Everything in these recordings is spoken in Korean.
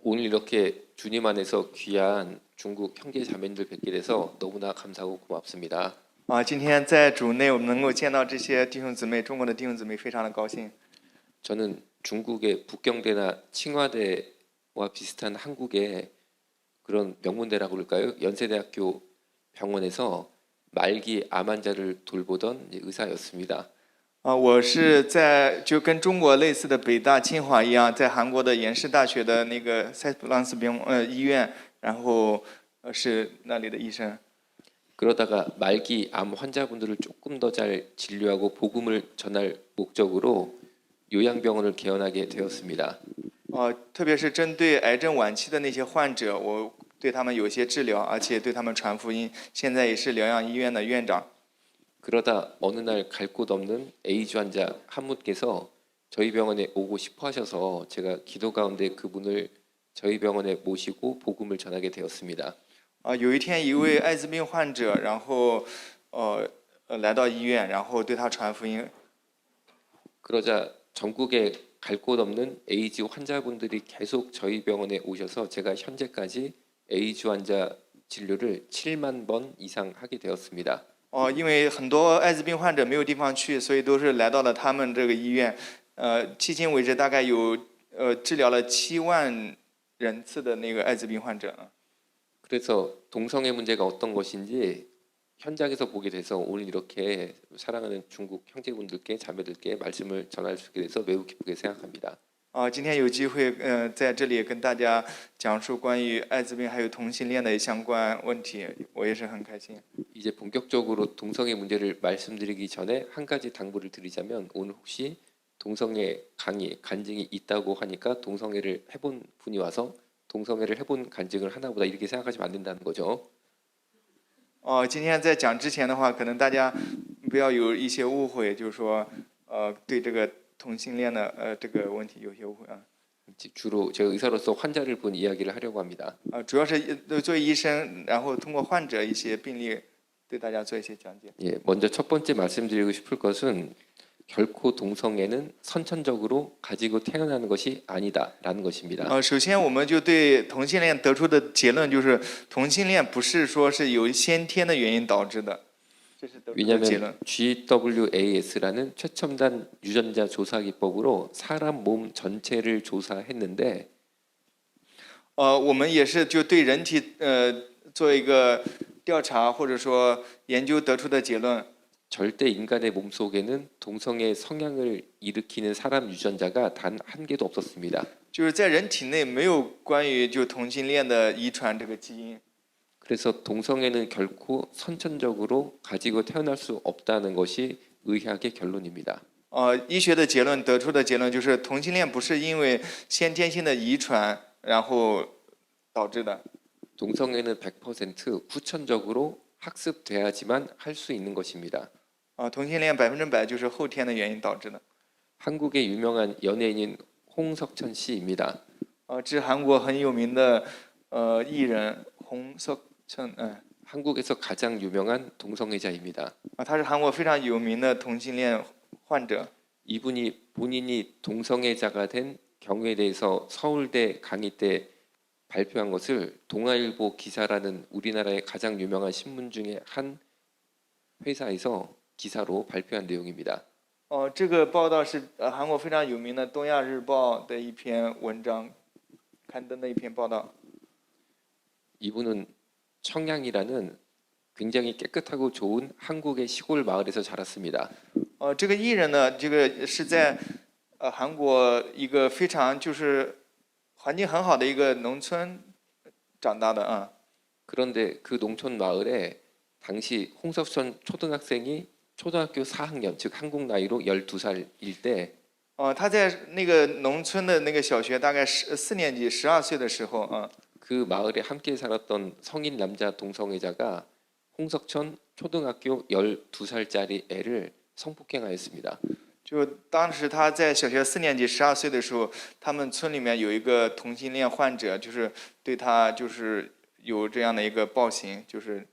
오늘 이렇게 주님 안에서 귀한 중국 형제 자매님들 뵙게 돼서 너무나 감사하고 고맙습니다. 今天在主内我们能够见到这些弟兄姊妹，中国的弟兄姊妹，非常的高兴。 저는 중국의 북경대나 칭화대와 비슷한 한국의 그런 명문대라고 그럴까요? 연세대학교 병원에서 말기 암 환자를 돌보던 의사였습니다. 我是就跟中国类似的北大、清华一样，在韩国的延世大学的那个塞普朗斯医院，然后是那里的医生。 그러다가 말기 암 환자분들을 조금 더 잘 진료하고 복음을 전할 목적으로 요양병원을 개원하게 되었습니다. 特别是针对癌症晚期的那些患者，我对他们有一些治疗，而且对他们传福音。现在也是疗养医院的院长。 그러다 어느 날 갈 곳 없는 에이즈 환자 한 분께서 저희 병원에 오고 싶어 하셔서 제가 기도 가운데 그분을 저희 병원에 모시고 복음을 전하게 되었습니다. 有一天，一位艾滋病患者，然后来到医院，然后对他传福音。 그러자 전국에 갈 곳 없는 에이즈 환자분들이 계속 저희 병원에 오셔서 제가 현재까지 에이즈 환자 진료를 7만 번 이상 하게 되었습니다. 因为很多艾滋病患者没有地方去，所以都是来到了他们这个医院。迄今为止，大概有治疗了7万人次的那个艾滋病患者。 그래서 동성애 문제가 어떤 것인지 현장에서 보게 돼서 오늘 이렇게 사랑하는 중국 형제분들께 자매들께 말씀을 전할 수 있게 돼서 매우 기쁘게 생각합니다. 今天有机会在这里跟大家讲述关于艾滋病还有同性恋的相关问题，我也是很开心。 이제 본격적으로 동성애 문제를 말씀드리기 전에 한 가지 당부를 드리자면 오늘 혹시 동성애 강의 간증이 있다고 하니까 동성애를 해본 분이 와서 동성애를 해본 간증을 하나보다 이렇게 생각하시면 안 된다는 거죠. 今天在讲之前的话，可能大家不要有一些误会，就是说对这个同性恋的这个问题有些误会啊。 주로 제가 의사로서 환자를 본 이야기를 하려고 합니다. 主要是作为医生，然后通过患者一些病例对大家做一些讲解。 예, 먼저 첫 번째 말씀드리고 싶을 것은 결코 동성애는 선천적으로 가지고 태어나는 것이 아니다라는 것입니다. 首先，我们就对同性恋得出的结论就是，同性恋不是说是由先天的原因导致的，这是得出的结论。 왜냐하면 GWAS라는 최첨단 유전자 조사 기법으로 사람 몸 전체를 조사했는데 我们也是就对人体做一个调查或者说研究得出的结论。 절대 인간의 몸 속에는 동성애 성향을 일으키는 사람 유전자가 단 한 개도 없었습니다. 就是在人体内没有关于就同性恋的遗传这个基因。 그래서 동성애는 결코 선천적으로 가지고 태어날 수 없다는 것이 의학의 결론입니다. 医学的结论得出的结论就是同性恋不是因为先天性的遗传然后导致的。 동성애는 100% 후천적으로 학습돼야지만 할 수 있는 것입니다. 同性恋100%就是后天的原因导致的。 한국의 유명한 연예인인 홍석천 씨입니다. 这是韩国很有名的艺人洪석천。 한국에서 가장 유명한 동성애자입니다. 他是韩国非常有名的同性恋患者。 이분이 본인이 동성애자가 된 경우에 대해서 서울대 강의 때 발표한 것을 동아일보 기사라는 우리나라의 가장 유명한 신문 중에 한 회사에서 기사로 발표한 내용입니다. 这个报道是韩国非常有名的《东亚日报》的一篇文章，刊登的一篇报道。 이분은 청양이라는 굉장히 깨끗하고 좋은 한국의 시골 마을에서 자랐습니다. 这个艺人呢，这个是在韩国一个非常就是环境很好的一个农村长大的啊。 그런데 그 농촌 마을에 당시 홍석천 초등학생이 초등학교 4학년, 즉 한국 나이로 12살일 때 他在那个农村的那个小学，大概4年级12岁的时候啊， 그 마을에 함께 살았던 성인 남자 동성애자가 홍석천 초등학교 12살짜리 애를 성폭행하였습니다. 就当时他在小学4年级12岁的时候，他们村里面有一个同性恋患者，就是对他就是有这样的一个暴行，就是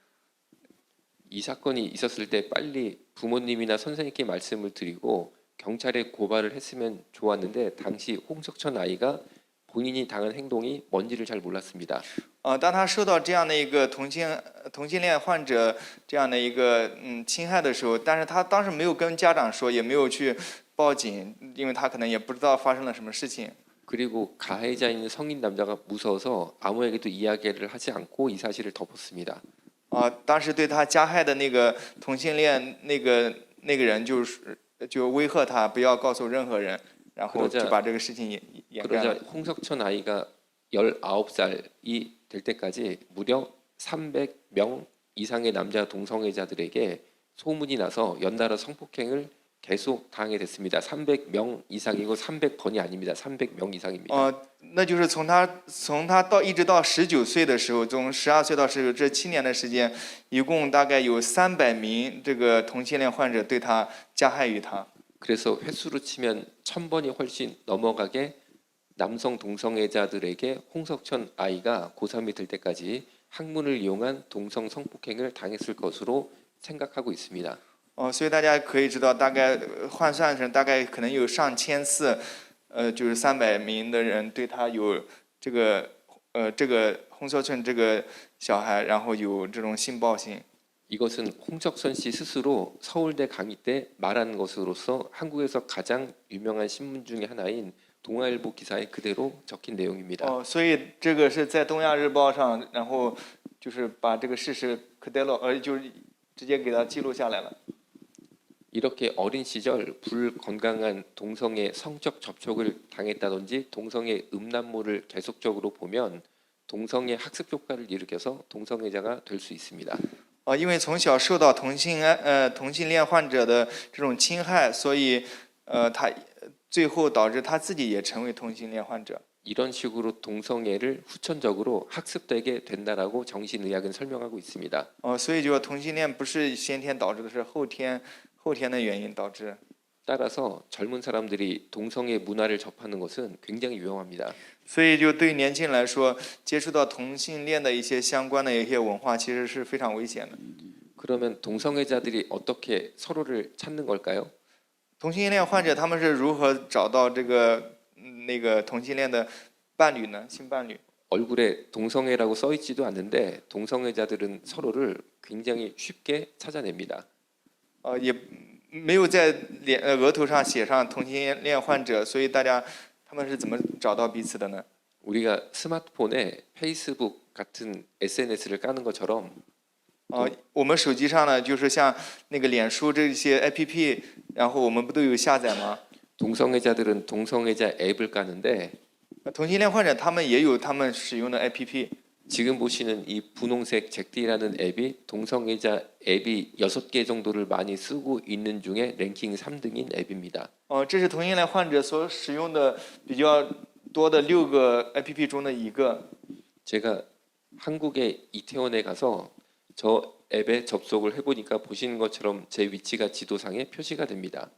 이 사건이 있었을 때 빨리 부모님이나 선생님께 말씀을 드리고 경찰에 고발을 했으면 좋았는데 당시 홍석천 아이가 본인이 당한 행동이 뭔지를 잘 몰랐습니다. 当他受到这样的一个同性恋患者这样的一个侵害的时候，但是他当时没有跟家长说，也没有去报警，因为他可能也不知道发生了什么事情。 그리고 가해자인 성인 남자가 무서워서 아무에게도 이야기를 하지 않고 이 사실을 덮었습니다. 当时对他加害的那个同性恋那个人就威吓他不要告诉任何人，然后就把这个事情掩盖 그러자 了。 홍석천 아이가 19살이 될 때까지 무려 300명 이상의 남자 동성애자들에게 소문이 나서 연달아 성폭행을 계속 당하게 됐습니다. 300명 이상이고 300번이 아닙니다. 300명 이상입니다. 那就是从他一直到19岁的时候，从12岁到19这7年的时间，一共大概有300名这个同性恋患者对他加害于他。 그래서 횟수로 치면 1000번이 훨씬 넘어가게 남성 동성애자들에게 홍석천 아이가 고3이 될 때까지 학문을 이용한 동성 성폭행을 당했을 것으로 생각하고 있습니다. 所以大家可以知道，大概换算成大概可能有上千次，就是300名的人对他有这个홍석천这个小孩，然后有这种性暴行。 이것은 홍석천 씨 스스로 서울대 강의 때 말한 것으로서 한국에서 가장 유명한 신문 중에 하나인 동아일보 기사에 그대로 적힌 내용입니다. 所以这个是在东亚日报上，然后就是把这个事实就是直接给他记录下来了。 이렇게 어린 시절 불건강한 동성애 성적 접촉을 당했다든지 동성애 음란물을 계속적으로 보면 동성애 학습 효과를 일으켜서 동성애자가 될 수 있습니다. 因为从小受到同性恋患者的这种侵害，所以他最后导致他自己也成为同性恋患者。 이런 식으로 동성애를 후천적으로 학습되게 된다라고 정신의학은 설명하고 있습니다. 所以就同性恋不是先天导致的，是后天的原因导致。 따라서 젊은 사람들이 동성애 문화를 접하는 것은 굉장히 위험합니다. 所以就对于年轻人来说，接触到同性恋的一些相关的一些文化，其实是非常危险的。 그러면 동성애자들이 어떻게 서로를 찾는 걸까요? 同性恋患者他们是如何找到这个那个同性恋的伴侣呢？性伴侣？ 얼굴에 동성애라고 써 있지도 않는데 동성애자들은 서로를 굉장히 쉽게 찾아냅니다. 也没有在额头上写上同性恋患者，所以他们是怎么找到彼此的呢？ 우리가 스마트폰에 페이스북 같은 SNS를 까는 것처럼 我们手机上呢，就是像那个脸书这些 APP， 然后我们不都有下载吗？ 동성애자들은 동성애자 앱을 까는데 同性恋患者他们也有他们使用的 APP。 지금 보시는 이 분홍색 잭디라는 앱이 동성애자 앱이 6개 정도를 많이 쓰고 있는 중에 랭킹 3등인 앱입니다. 这是同性恋患者所使用的比较多的6个 APP 中的一个。 제가 한국의 이태원에 가서 저 앱에 접속을 해보니까 보시는 것처럼 제 위치가 지도상에 표시가 됩니다.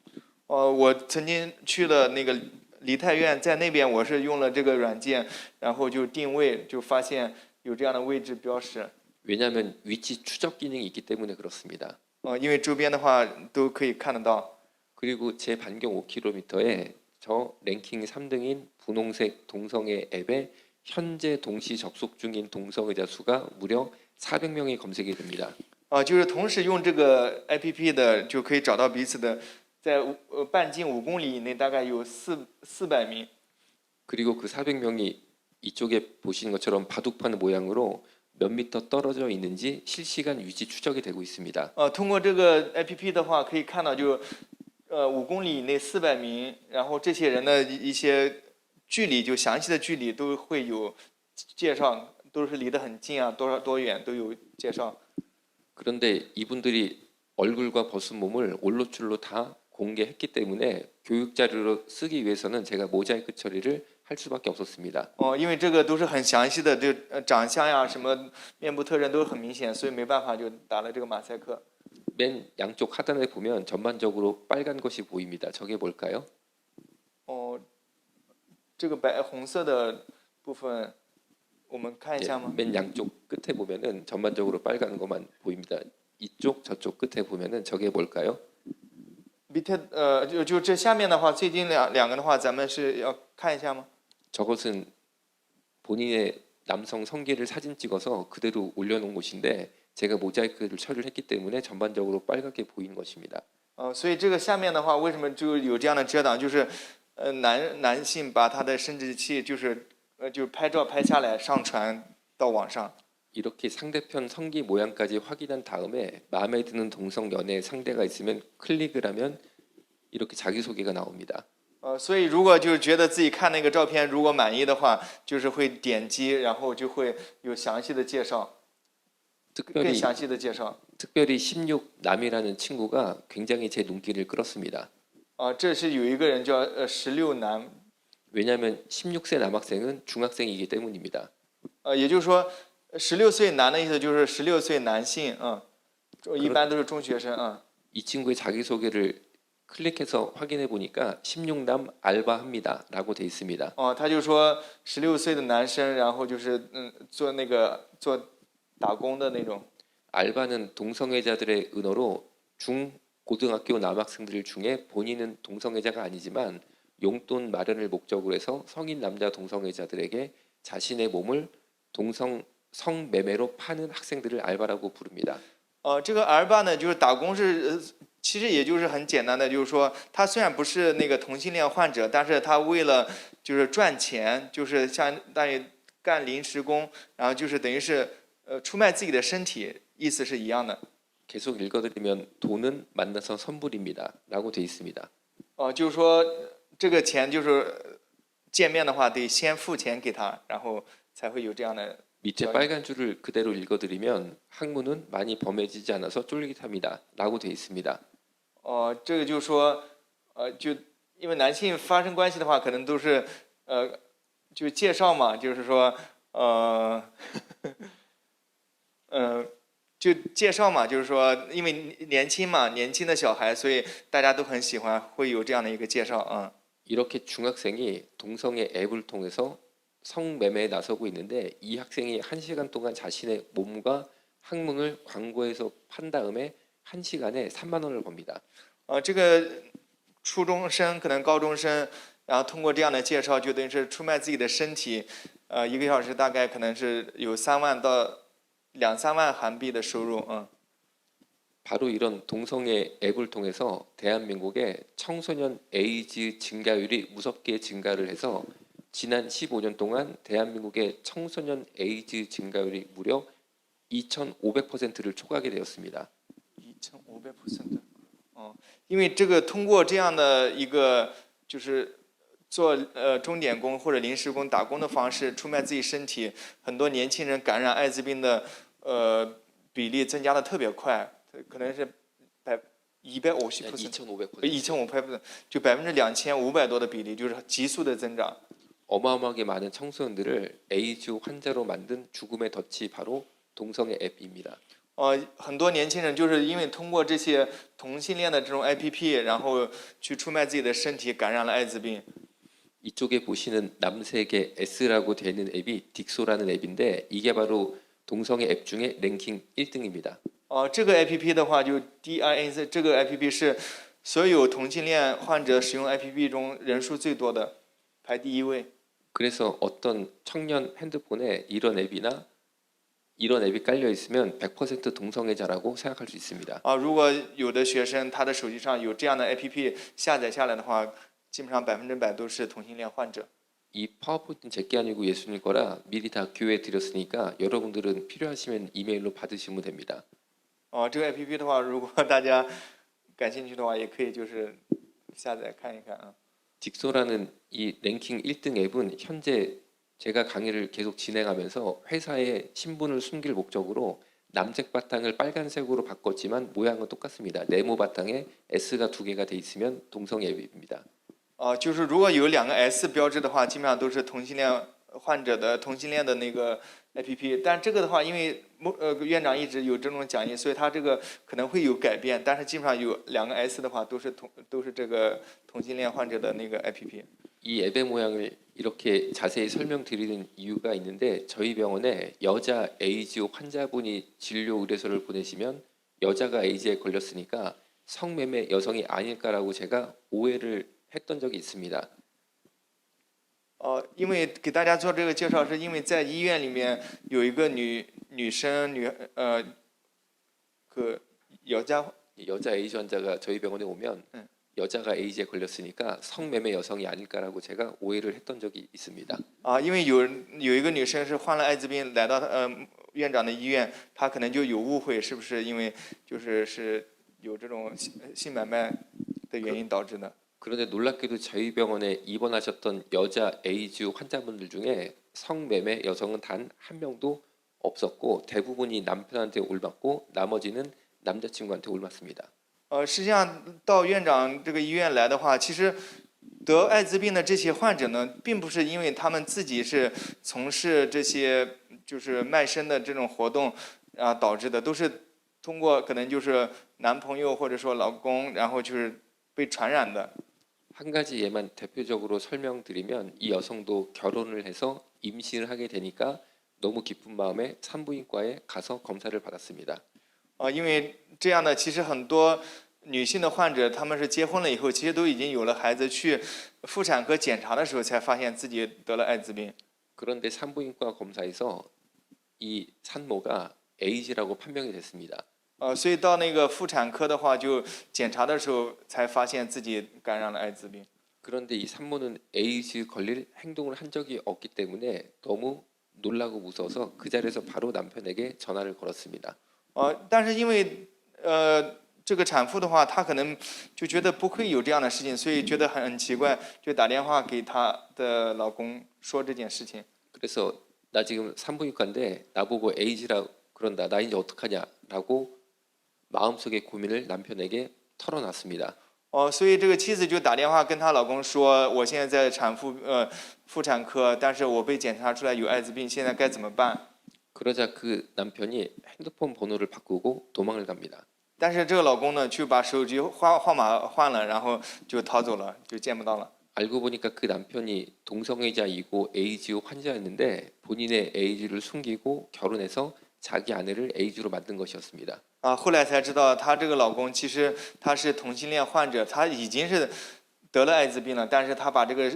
我曾经去了那个梨泰院，在那边我是用了这个软件，然后就定位，就发现有这样的位置标识。 왜냐하면 위치 추적 기능이 있기 때문에 그렇습니다. 因为周边的话都可以看得到。 그리고 제 반경 5km에 저 랭킹 3등인 분홍색 동성애 앱에 현재 동시 접속 중인 동성애자 수가 무려 400명이 검색이 됩니다. 就是同时用这个 APP 的就可以找到彼此的，在半径5公里以内大概有400名。 그리고 그 400명이 이쪽에 보시는 것처럼 바둑판 모양으로 몇 미터 떨어져 있는지 실시간 위치 추적이 되고 있습니다. 通过这个 APP 的话，可以看到就5公里以内400名，然后这些人的一些距离，就详细的距离都会有介绍，都是离得很近啊，多远都有介绍。 그런데 이분들이 얼굴과 벗은 몸을 올로출로 다 공개했기 때문에 교육 자료로 쓰기 위해서는 제가 모자이크 처리를 할 수밖에 없었습니다. 因为这个都是很详细的，就长相呀、什么面部特征都很明显，所以没办法就打了这个马赛克。 맨 양쪽 하단에 보면 전반적으로 빨간 것이 보입니다. 저게 뭘까요? 这个红色的部分，我们看一下吗？ 맨 양쪽 끝에 보면은 전반적으로 빨간 것만 보입니다. 이쪽 저쪽 끝에 보면은 저게 뭘까요? 밑에就这下面的话，最近两个的话，咱们是要看一下吗？ 저것은 본인의 남성 성기를 사진 찍어서 그대로 올려놓은 곳인데 제가 모자이크를 처리를 했기 때문에 전반적으로 빨갛게 보이는 것입니다. 所以这个下面的话，为什么就有这样的遮挡？就是男性把他的生殖器就是拍照拍下来上传到网上。 이렇게 상대편 성기 모양까지 확인한 다음에 마음에 드는 동성 연애 상대가 있으면 클릭을 하면 이렇게 자기소개가 나옵니다. 所以如果就是觉得自己看那个照片如果满意的话，就是会点击，然后就会有详细的介绍，更 특별히 详细的介绍。 특별히 16남이라는 친구가 굉장히 제 눈길을 끌었습니다. 这是有一个人叫16男， 왜냐하면 16세 남학생은 중학생이기 때문입니다. 也就是说16岁男的意思就是16岁男性，一般都是中学生， 이 친구의 자기소개를 클릭해서 확인해 보니까 16남 알바합니다라고 돼 있습니다. 他就说16岁的男生，然后就是做打工的那种。 알바는 동성애자들의 은어로 중고등학교 남학생들 중에 본인은 동성애자가 아니지만 용돈 마련을 목적으로 해서 성인 남자 동성애자들에게 자신의 몸을 성매매로 파는 학생들을 알바라고 부릅니다. 这个儿吧呢，就是打工是，其实也就是很简单的，就是说他虽然不是那个同性恋患者，但是他为了就是赚钱，就是相当于干临时工，然后就是等于是出卖自己的身体，意思是一样的。 계속 읽어드리면 돈은 만나서 선불입니다라고 돼 있습니다. 就是说这个钱就是见面的话得先付钱给他，然后才会有这样的。 밑에 빨간 줄을 그대로 읽어드리면 학문은 많이 범해지지 않아서 쫄깃합니다라고 돼 있습니다. 这个就是说，就因为男性发生关系的话，可能都是就介绍嘛，就是说，就介绍嘛，就是说，因为年轻嘛，年轻的小孩，所以大家都很喜欢，会有这样的一个介绍。 이렇게 중학생이 동성애 앱을 통해서 성매매에 나서고 있는데 이 학생이 1시간 동안 자신의 몸과 학문을 광고해서 판 다음에 1시간에 3만 원을 법니다. 这个初中生可能高中生，然后通过这样的介绍，就等于是出卖自己的身体，一个小时大概可能是有3万到2、3万韩币的收入。 바로 이런 동성애 앱을 통해서 대한민국의 청소년 에이즈 증가율이 무섭게 증가를 해서 지난 15년 동안 대한민국의 청소년 에이즈 증가율이 무려 2,500%를 초과하게 되었습니다. 2,500%。因为这个通过这样的一个就是做钟点工或者临时工打工的方式出卖自己身体，很多年轻人感染艾滋病的比例增加的特别快，可能是150%， 2,500%，就2500%多的比例，就是急速的增长。 어마어마하게 많은 청소년들을 에이즈 환자로 만든 죽음의 덫이 바로 동성애 앱입니다. 很多年轻人就是因为通过这些同性恋的这种 APP， 然后去出卖自己的身体，感染了艾滋病。 이쪽에 보시는 남색의 S라고 되어 있는 앱이 딕소라는 앱인데 이게 바로 동성애 앱 중에 랭킹 1등입니다. 这个 APP 的话，就 DIN 这个 APP 是所有同性恋患者使用 APP 中人数最多的，排第1位。 그래서 어떤 청년 핸드폰에 이런 앱이 깔려 있으면 100% 동성애자라고 생각할 수 있습니다. 如果有的学生他的手机上有这样的 APP 下载下来的话，基本上100%都是同性恋患者。 이 파워포인트는 제게 아니고 예수님 거라 미리 다 교회에 드렸으니까 여러분들은 필요하시면 이메일로 받으시면 됩니다. 这个 APP 的话，如果大家感兴趣的话，也可以就是下载看一看。 딕소라는 이 랭킹 1등 앱은 현재 제가 강의를 계속 진행하면서 회사의 신분을 숨길 목적으로 남색 바탕을 빨간색으로 바꿨지만 모양은 똑같습니다. 네모 바탕에 S가 2개가 돼 있으면 동성 앱입니다. 就是如果有2个 S 标志的话，基本上都是同性恋患者的同性恋的那个 APP。但这个的话，因为院长一直有这种讲义，所以他这个可能会有改变。但是基本上有2个 S 的话，都是这个同性恋患者的那个 APP。 이 앱의 모양을 이렇게 자세히 설명드리는 이유가 있는데 저희 병원에 여자 에이즈 환자분이 진료 의뢰서를 보내시면 여자가 에이즈에 걸렸으니까 성매매 여성이 아닐까라고 제가 오해를 했던 적이 있습니다. 因为给大家做这个介绍，是因为在医院里面有一个女生그 여자 에이즈 환자가 저희 병원에 오면 네. 여자가 에이즈에 걸렸으니까 성매매 여성이 아닐까라고 제가 오해를 했던 적이 있습니다. 因为有一个女生是患了艾滋病来到院长的医院，她可能就有误会，是不是因为是有这种性买卖的原因导致的？ 그런데 놀랍게도 저희 병원에 입원하셨던 여자 에이즈 환자분들 중에 성매매 여성은 단 한 명도 없었고 대부분이 남편한테 올맞고 나머지는 남자친구한테 올맞습니다. 实际上到院长这个医院来的话，其实得艾滋病的这些患者呢，并不是因为他们自己是从事这些就是卖身的这种活动导致的，都是通过可能就是男朋友或者说老公，然后就是被传染的。 한 가지 예만 대표적으로 설명드리면 이 여성도 결혼을 해서 임신을 하게 되니까 너무 기쁜 마음에 산부인과에 가서 검사를 받았습니다. 因为这样的，其实很多女性的患者，她们是结婚了以后，其实都已经有了孩子，去妇产科检查的时候才发现自己得了艾滋病。 그런데 산부인과 검사에서 이 산모가 에이즈라고 판명이 됐습니다. 所以到那个妇产科的话，就检查的时候才发现自己感染了艾滋病。 그런데 이 산모는 에이즈 걸릴 행동을 한 적이 없기 때문에 너무 놀라고 무서워서 그 자리에서 바로 남편에게 전화를 걸었습니다. 但是因为这个产妇的话，她可能就觉得不会有这样的事情，所以觉得很奇怪，就打电话给她的老公说这件事情。 그래서 나 지금 산부인과인데 나보고 에이즈라 그런다. 나 이제 어떡하냐라고 마음속의 고민을 남편에게 털어놨습니다. 所以这个妻子就打电话跟她老公说，我现在在妇产科，但是我被检查出来有艾滋病，现在该怎么办？ 그러자 그 남편이 핸드폰 번호를 바꾸고 도망을 갑니다. 但是这个老公呢，就把手机号码换了，然后就逃走了，就见不到了。 알고 보니까 그 남편이 동성애자이고 에이즈 환자였는데 본인의 에이즈를 숨기고 결혼해서 자기 아내를 에이즈로 만든 것이었습니다. 后来才知道，她这个老公其实他是同性恋患者，他已经是得了艾滋病了，但是他把这个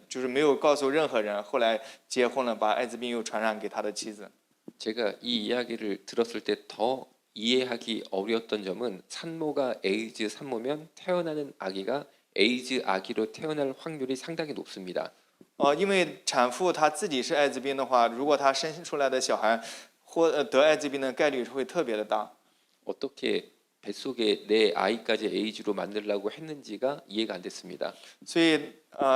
就是没有告诉任何人，后来结婚了，把艾滋病又传染给他的妻子。 제가 이 이야기를 들었을 때 더 이해하기 어려웠던 점은 산모가 에이즈 산모면 태어나는 아기가 에이즈 아기로 태어날 확률이 상당히 높습니다. 因为产妇她自己是艾滋病的话，如果她生出来的小孩得艾滋病的概率会特别的大。 어떻게 뱃속에 내 아이까지 에이즈로 만들려고 했는지가 이해가 안 됐습니다. 所以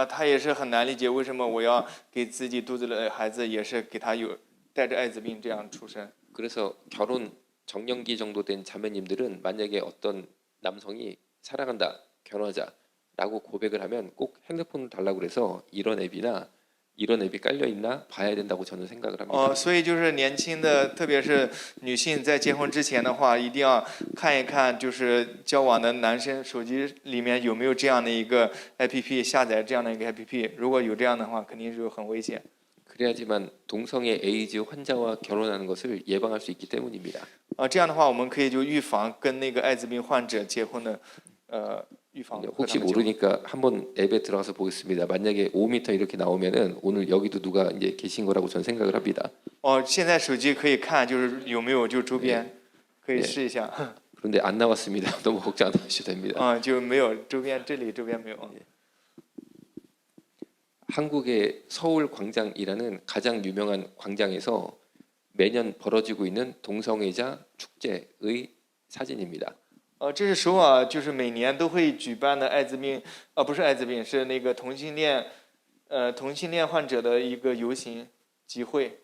她也是很难理解为什么我要给自己肚子里的孩子也是给他有带着艾滋病这样出生。 그래서 결혼 정년기 정도 된 자매님들은 만약에 어떤 남성이 사랑한다, 결혼하자라고 고백을 하면 꼭 핸드폰을 달라고 그래서 이런 앱이 깔려 있나 봐야 된다고 저는 생각을 합니다. 所以就是年轻的，特别是女性在结婚之前的话，一定要看一看，就是交往的男生手机里面有没有这样的一个 APP， 下载这样的一个 APP， 如果有这样的话，肯定是很危险。 그래야지만 동성애 에이즈 환자와 결혼하는 것을 예방할 수 있기 때문입니다. 这样的话，我们可以就预防跟那个艾滋病患者结婚的预防。 혹시 모르니까 한번 앱에 들어가서 보겠습니다. 만약에 5m 이렇게 나오면은 오늘 여기도 누가 이제 계신 거라고 저는 생각을 합니다. 现在手机可以看，就是有没有就周边，可以试一下。 그런데 안 나왔습니다. 너무 걱정 안 하셔도 됩니다. 就没有周边，这里周边没有。 한국의 서울 광장이라는 가장 유명한 광장에서 매년 벌어지고 있는 동성애자 축제의 사진입니다. 这是首尔就是每年都会举办的艾滋病，不是艾滋病，是那个同性恋患者的一个游行集会。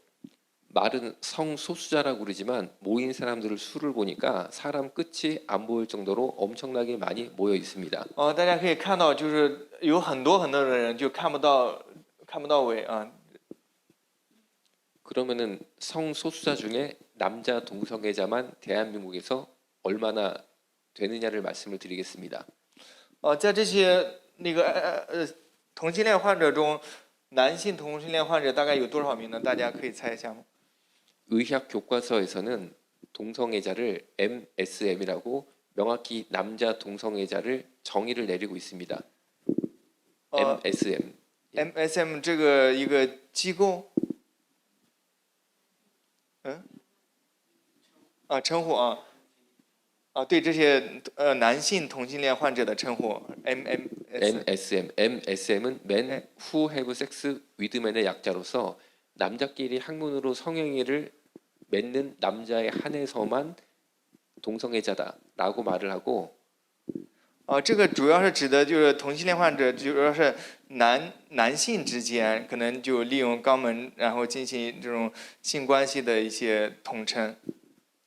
말은 성소수자라고 그러지만 모인 사람들을 수를 보니까 사람 끝이 안 보일 정도로 엄청나게 많이 모여 있습니다. 大家可以看到，就是有很多的人就看不到尾啊。 그러면은 성소수자 중에 남자 동성애자만 대한민국에서 얼마나 되느냐를 말씀을 드리겠습니다. 在这些那个同性恋患者中，男性同性恋患者大概有多少名呢？大家可以猜一下吗？ 의학 교과서에서는 동성애자를 MSM이라고 명확히 남자 동성애자를 정의를 내리고 있습니다. MSM. MSM 这个一个机构，称呼对这些男性同性恋患者的称呼 MSM은 Men 네. Who Have Sex with Men의 약자로서 남자끼리 학문으로 성행위를 맺는 남자에 한해서만 동성애자다라고 말을 하고 这个主要是指的就是同性恋患者，主要是男性之间可能就利用肛门然后进行这种性关系的一些统称。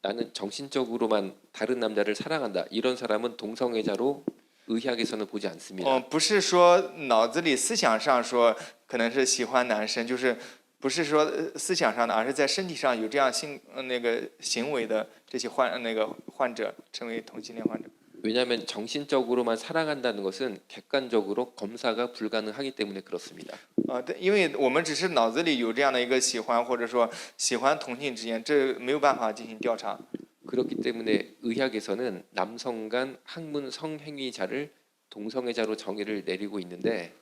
나는 정신적으로만 다른 남자를 사랑한다. 이런 사람은 동성애자로 의학에서는 보지 않습니다. 不是说脑子里思想上说可能是喜欢男生，就是不是说思想上的，而是在身体上有这样行为的这些患者称为同性恋患者。 왜냐하면 정신적으로만 사랑한다는 것은 객관적으로 검사가 불가능하기 때문에 그렇습니다. 对，因为我们只是脑子里有这样的一个喜欢，或者说喜欢同性之间，这没有办法进行调查。 그렇기 때문에 의학에서는 남성 간 학문 성행위자를 동성애자로 정의를 내리고 있는데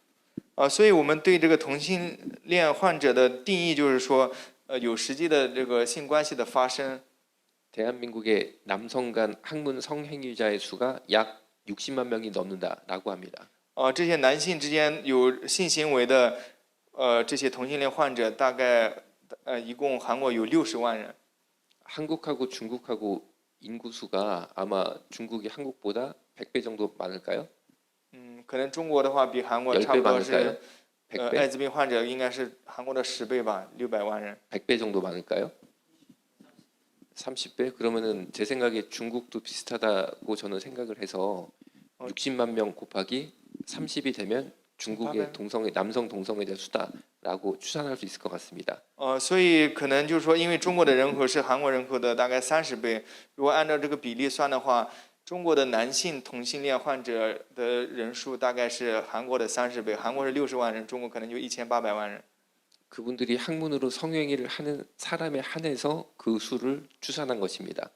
所以我们对这个同性恋患者的定义就是说，有实际的这个性关系的发生。 대한민국의 남성 간 학문 성행위자의 수가 약 60만 명이 넘는다라고 합니다. 这些男性之间有性行为的，这些同性恋患者大概，一共韩国有60万人。 한국하고 중국하고 인구수가 아마 중국이 한국보다 100배 정도 많을까요? 可能中国的话比韩国 10배 差不多 많을까요? 是， 100배? 艾滋病患者应该是韩国的10倍吧，600万人。 100배 정도 많을까요? 30배? 그러면은 제 생각에 중국도 비슷하다고 저는 생각을 해서 60만 명 곱하기 30이 되면 중국의 남성 동성애자 수다라고 추산할 수 있을 것 같습니다. 所以可能就是说，因为中国的人口是韩国人口的大概30倍，如果按照这个比例算的话，中国的男性同性恋患者的人数大概是韩国的30倍，韩国是60万人，中国可能就1800万人。 그분들이 학문으로 성행위를 하는 사람에 한해서 그 수를 추산한 것입니다.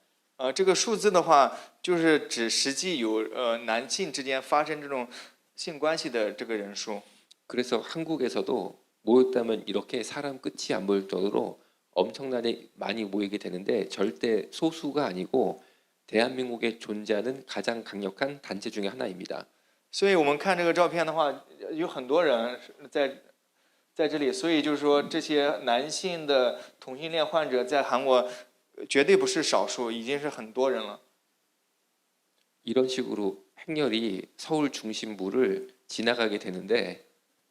这个数字的话，就是指实际有男性之间发生这种性关系的这个人数。 그래서 한국에서도 모였다면 이렇게 사람 끝이 안 보일 정도로 엄청나게 많이 모이게 되는데 절대 소수가 아니고 대한민국에 존재하는 가장 강력한 단체 중에 하나입니다. 所以我们看这个照片的话，有很多人在这里，所以就是说这些男性的同性恋患者在韩国绝对不是少数，已经是很多人了。 이런 식으로 행렬이 서울 중심부를 지나가게 되는데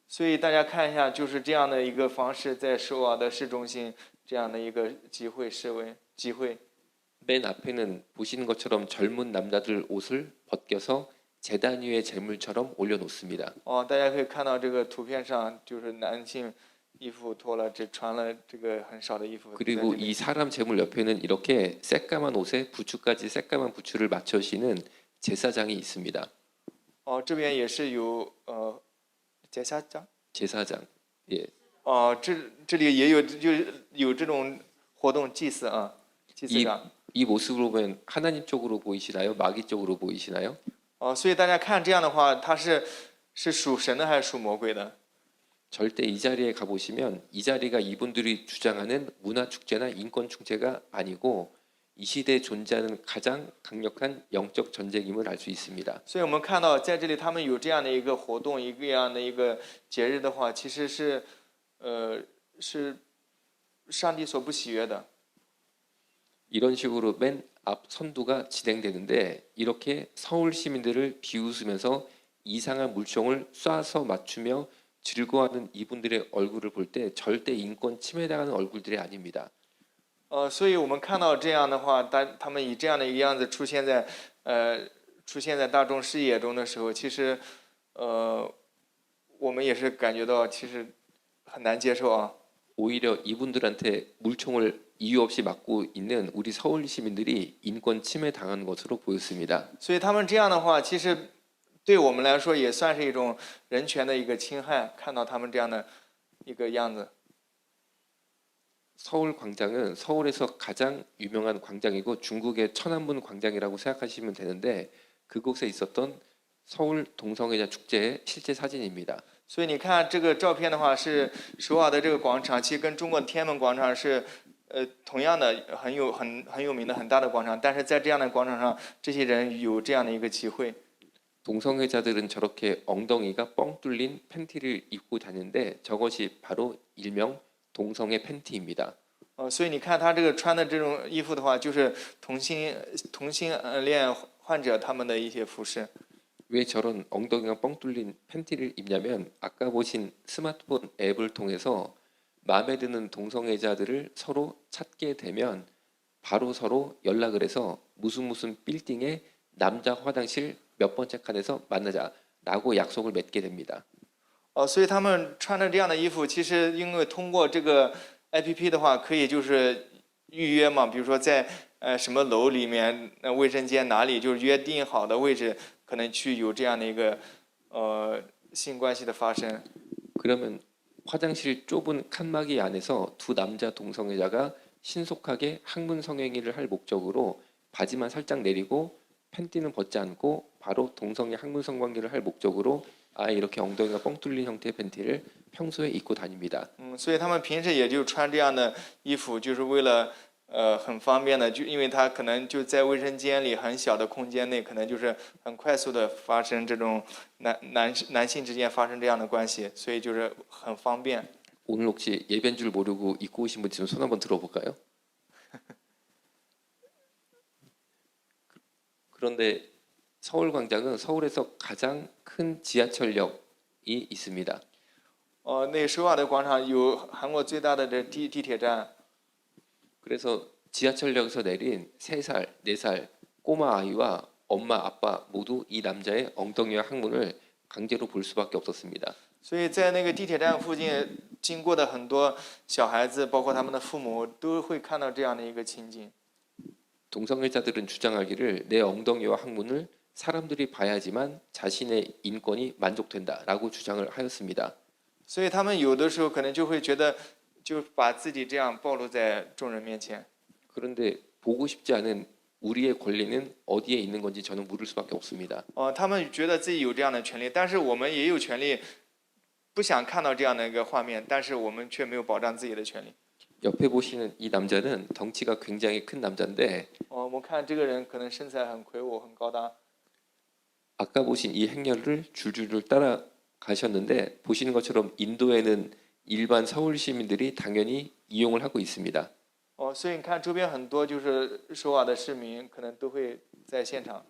所以大家看一下，就是这样的一个方式，在首尔的市中心这样的一个集会示威集会。 맨 앞에는 보시는 것처럼 젊은 남자들 옷을 벗겨서 재단 위에 재물처럼 올려놓습니다. 大家可以看到这个图片上，就是男性衣服脱了，只穿了这个很少的衣服。 그리고 이 사람 재물 옆에는 이렇게 새까만 옷에 부추까지 새까만 부추를 맞춰시는 제사장이 있습니다. 这边也是有제사장。 제사장. 예. 这里也有有这种活动祭祀祭祀长。 이 모습을 보면 하나님 쪽으로 보이시나요? 마귀 쪽으로 보이시나요? 所以大家看这样的话，他是属神的还是属魔鬼的？ 절대 이 자리에 가보시면 이 자리가 이분들이 주장하는 문화 축제나 인권 축제가 아니고 이 시대에 존재하는 가장 강력한 영적 전쟁임을 알 수 있습니다. 所以我们看到在这里他们有这样的一个活动，这样的一个节日的话，其实是上帝所不喜悦的。 이런 식으로 맨 앞 선두가 진행되는데 이렇게 서울 시민들을 비웃으면서 이상한 물총을 쏴서 맞추며 즐거워하는 이분들의 얼굴을 볼 때 절대 인권 침해당하는 얼굴들이 아닙니다. 所以我们看到这样的话，他们以这样的一个样子出现在大众视野中的时候，其实我们也是感觉到其实很难接受。 오히려 이분들한테 물총을 이유 없이 맞고 있는 우리 서울 시민들이 인권 침해 당한 것으로 보였습니다. 所以他们这样的话，其实对我们来说也算是一种人权的一个侵害。看到他们这样的一个样子。 서울 광장은 서울에서 가장 유명한 광장이고 중국의 천안문 광장이라고 생각하시면 되는데 그곳에 있었던 서울 동성애자 축제의 실제 사진입니다. 所以你看这个照片的话，是首尔的这个广场，其实跟中国的天安门广场是，同样的很有名的很大的广场，但是在这样的广场上，这些人有这样的一个机会。 동성애자들은 저렇게 엉덩이가 뻥 뚫린 팬티를 입고 다니는데 저것이 바로 일명 동성애 팬티입니다. 所以你看他这个穿的这种衣服的话，就是同性恋患者他们的一些服饰。 왜 저런 엉덩이가 뻥 뚫린 팬티를 입냐면 아까 보신 스마트폰 앱을 통해서 마음에 드는 동성애자들을 서로 찾게 되면 바로 서로 연락을 해서 무슨 빌딩에 남자 화장실 몇 번째 칸에서 만나자라고 약속을 맺게 됩니다. 所以他们穿着这样的衣服，其实因为通过这个 APP 的话，可以就是预约嘛，比如说在什么楼里面，卫生间哪里，就是约定好的位置，可能去有这样的一个性关系的发生。 그러면 화장실 좁은 칸막이 안에서 두 남자 동성애자가 신속하게 항문 성행위를 할 목적으로 바지만 살짝 내리고 팬티는 벗지 않고 바로 동성애 항문 성관계를 할 목적으로 이렇게 엉덩이가 뻥 뚫린 형태의 팬티를 평소에 입고 다닙니다. 所以他们平时也就穿这样的衣服，就是为了很方便的，就因为他可能就在卫生间里很小的空间内，可能就是很快速的发生这种男性之间发生这样的关系，所以就是很方便。 오늘 혹시 예배인 줄 모르고 입고 오신 분 있으면 손 한번 들어볼까요? 그런데 서울광장은 서울에서 가장 큰 지하철역이 있습니다. 那首尔的广场有韩国最大的这地铁站。 그래서 지하철역에서 내린 3살, 4살 꼬마 아이와 엄마, 아빠 모두 이 남자의 엉덩이와 항문을 강제로 볼 수밖에 없었습니다. 所以在那个地铁站附近经过的很多小孩子，包括他们的父母，都会看到这样的一个情景。 동성애자들은 주장하기를 내 엉덩이와 항문을 사람들이 봐야지만 자신의 인권이 만족된다라고 주장을 하였습니다. 所以他们有的时候可能就会觉得，就把自己这样暴露在众人面前。 그런데 보고 싶지 않은 우리의 권리는 어디에 있는 건지 저는 물을 수밖에 없습니다. 他们觉得自己有这样的权利，但是我们也有权利，不想看到这样的一个画面，但是我们却没有保障自己的权利。 옆에 보시는 이 남자는 덩치가 굉장히 큰 남자인데 我们看这个人可能身材很魁梧，很高大。 아까 보신 이 행렬을 줄줄줄 따라가셨는데 보시는 것처럼 인도에는 일반 서울 시민들이 당연히 이용을 하고 있습니다. 所以你看周边很多就是首尔的市民，可能都会在现场。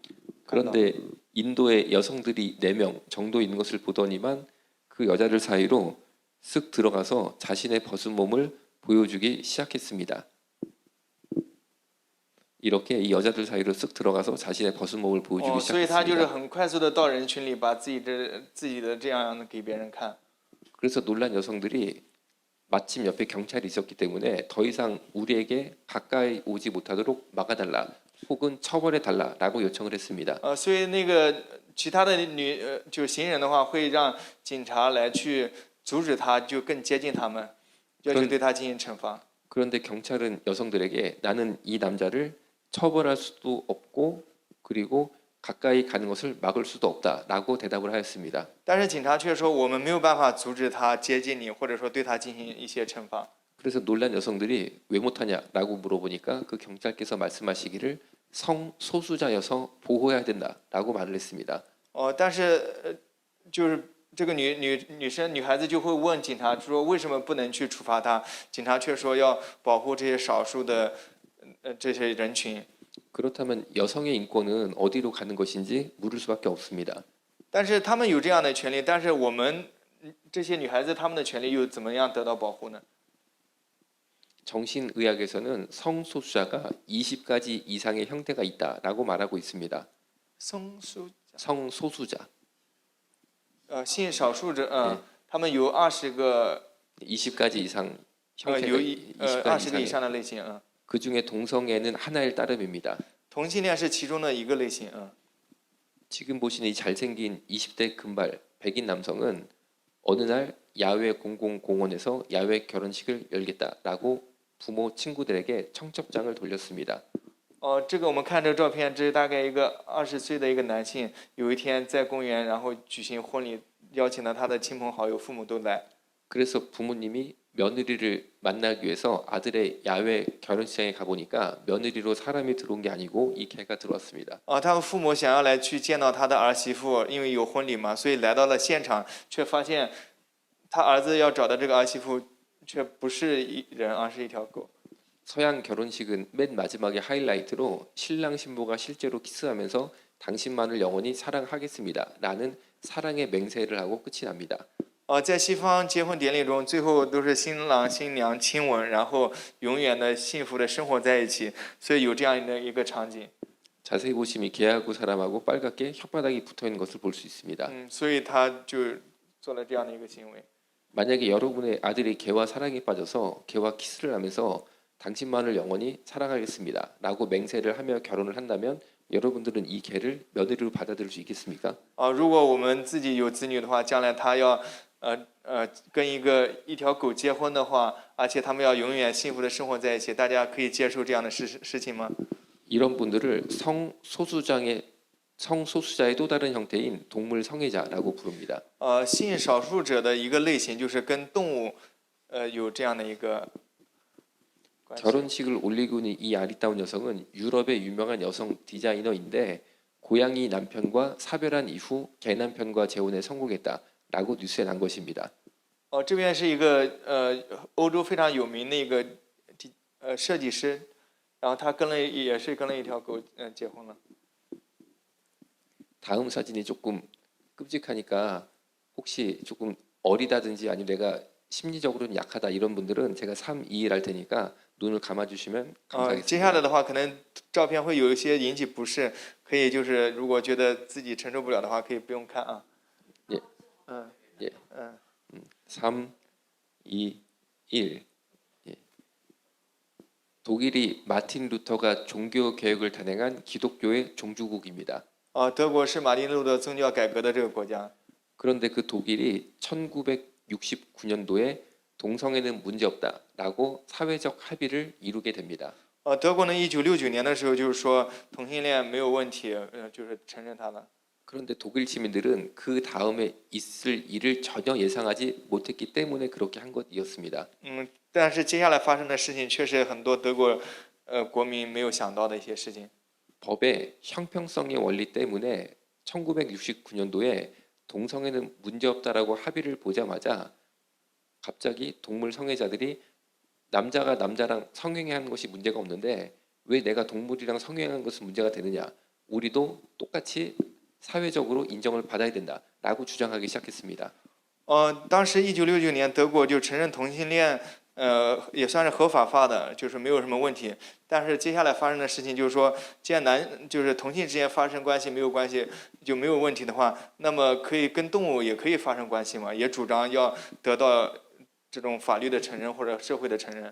그런데 인도의 여성들이 4명 정도 있는 것을 보더니만 그 여자들 사이로 쓱 들어가서 자신의 벗은 몸을 보여주기 시작했습니다. 이렇게 이 여자들 사이로 쓱 들어가서 자신의 벗은 몸을 보여주기 所以他就是 시작했습니다. 很快速的到人群里，把自己的这样给别人看。 그래서 놀란 여성들이 마침 옆에 경찰이 있었기 때문에 더 이상 우리에게 가까이 오지 못하도록 막아달라 혹은 처벌해달라라고 요청을 했습니다. 所以那个其他的就行人的话，会让警察来去阻止他，就更接近他们，要求对他进行惩罚。 그런데 경찰은 여성들에게 나는 이 남자를 처벌할 수도 없고 그리고 가까이 가는 것을 막을 수도 없다라고 대답을 하였습니다. 但是警察却说，我们没有办法阻止他接近你，或者说对他进行一些惩罚。 그래서 놀란 여성들이 왜 못하냐라고 물어보니까 그 경찰께서 말씀하시기를 성소수자여서 보호해야 된다라고 말을 했습니다. 但是就是这个女孩子就会问警察说，为什么不能去处罚他？警察却说要保护这些少数的这些人群。 그렇다면 여성의 인권은 어디로 가는 것인지 물을 수밖에 없습니다. 但是他们有这样的权利，但是我们这些女孩子她们的权利又怎么样得到保護呢？ 정신의학에서는 성소수자가 20가지 이상의 형태가 있다라고 말하고 있습니다. 성소수자. 性少数者，他们有20个 20가지 이상 형태가 有 20가지 20个以 이상의 上的类型。 그 중에 동성애는 하나일 따름입니다. 同性恋是其中的一个类型。 지금 보시는 이 잘생긴 20대 금발 백인 남성은 어느 날 야외 공공공원에서 야외 결혼식을 열겠다라고 부모 친구들에게 청첩장을 돌렸습니다. 这个我们看这个照片，这是大概一个20岁的一个男性，有一天在公园，然后举行婚礼，邀请了他的亲朋好友、父母都来。 그래서 부모님이 며느리를 만나기 위해서 아들의 야외 결혼식장에 가보니까 며느리로 사람이 들어온 게 아니고 이 개가 들어왔습니다. 他们父母想要来去见到他的儿媳妇，因为有婚礼嘛，所以来到了现场，却发现他儿子要找的这个儿媳妇却不是一人，而是一条狗。 서양 결혼식은 맨 마지막에 하이라이트로 신랑 신부가 실제로 키스하면서 당신만을 영원히 사랑하겠습니다. 라는 사랑의 맹세를 하고 끝이 납니다. 在西方结婚典礼中，最后都是新郎新娘亲吻，然后永远的幸福的生活在一起，所以有这样的一个场景。 자세히 보시면 개하고 사람하고 빨갛게 혓바닥이 붙어 있는 것을 볼 수 있습니다. 所以他就做了这样的一个行为。 만약에 여러분의 아들이 개와 사랑에 빠져서 개와 키스를 하면서 당신만을 영원히 사랑하겠습니다. 라고 맹세를 하며 결혼을 한다면 여러분들은 이 개를 며느리로 받아들일 수 있겠습니까? 如果我们自己有子女的话，将来他要跟一条狗结婚的话，而且他们要永远幸福的生活在一起，大家可以接受这样的事情吗？ 이런 분들을 성소수자의 또 다른 형태인 동물 성애자라고 부릅니다. 性少数者的一个类型就是跟动物有这样的一个 결혼식을 올리고 있는 이 아리따운 여성은 유럽의 유명한 여성 디자이너인데 고양이 남편과 사별한 이후 개 남편과 재혼에 성공했다라고 뉴스에 난 것입니다. 这边是一个欧洲非常有名的一个设计师，然后他也是跟了一条狗结婚了。 다음 사진이 조금 끔찍하니까 혹시 조금 어리다든지 아니면 내가 심리적으로는 약하다 이런 분들은 제가 3, 2, 1 할 테니까 눈을 감아주시면 接下 감사하겠습니다. 来的话，可能照片会有一些引起不适，可以就是如果觉得自己承受不了的话，可以不用看啊。 예. 嗯 예. 嗯 3, 2, 1. 예. 독일이 마틴 루터가 종교 개혁을 단행한 기독교의 종주국입니다. 德国是马丁路德宗教改革的这个国家。 그런데 그 독일이 1969년도에 동성애는 문제없다라고 사회적 합의를 이루게 됩니다. 德国呢，1969年的时候就是说同性恋没有问题，就是承认它了。 그런데 독일 시민들은 그 다음에 있을 일을 전혀 예상하지 못했기 때문에 그렇게 한 것이었습니다. 但是接下来发生的事情却是很多德国国民没有想到的一些事情。 법의 형평성의 원리 때문에 1969년도에 동성애는 문제없다라고 합의를 보자마자 갑자기 동물 성애자들이 남자가 남자랑 성행하는 것이 문제가 없는데 왜 내가 동물이랑 성행하는 것은 문제가 되느냐? 우리도 똑같이 사회적으로 인정을 받아야 된다라고 주장하기 시작했습니다. 当时1969年德国就承认同性恋，也算是合法化的，就是没有什么问题。但是接下来发生的事情就是说，既然就是同性之间发生关系没有关系就没有问题的话，那么可以跟动物也可以发生关系嘛？也主张要得到这种法律的承认或者社会的承认。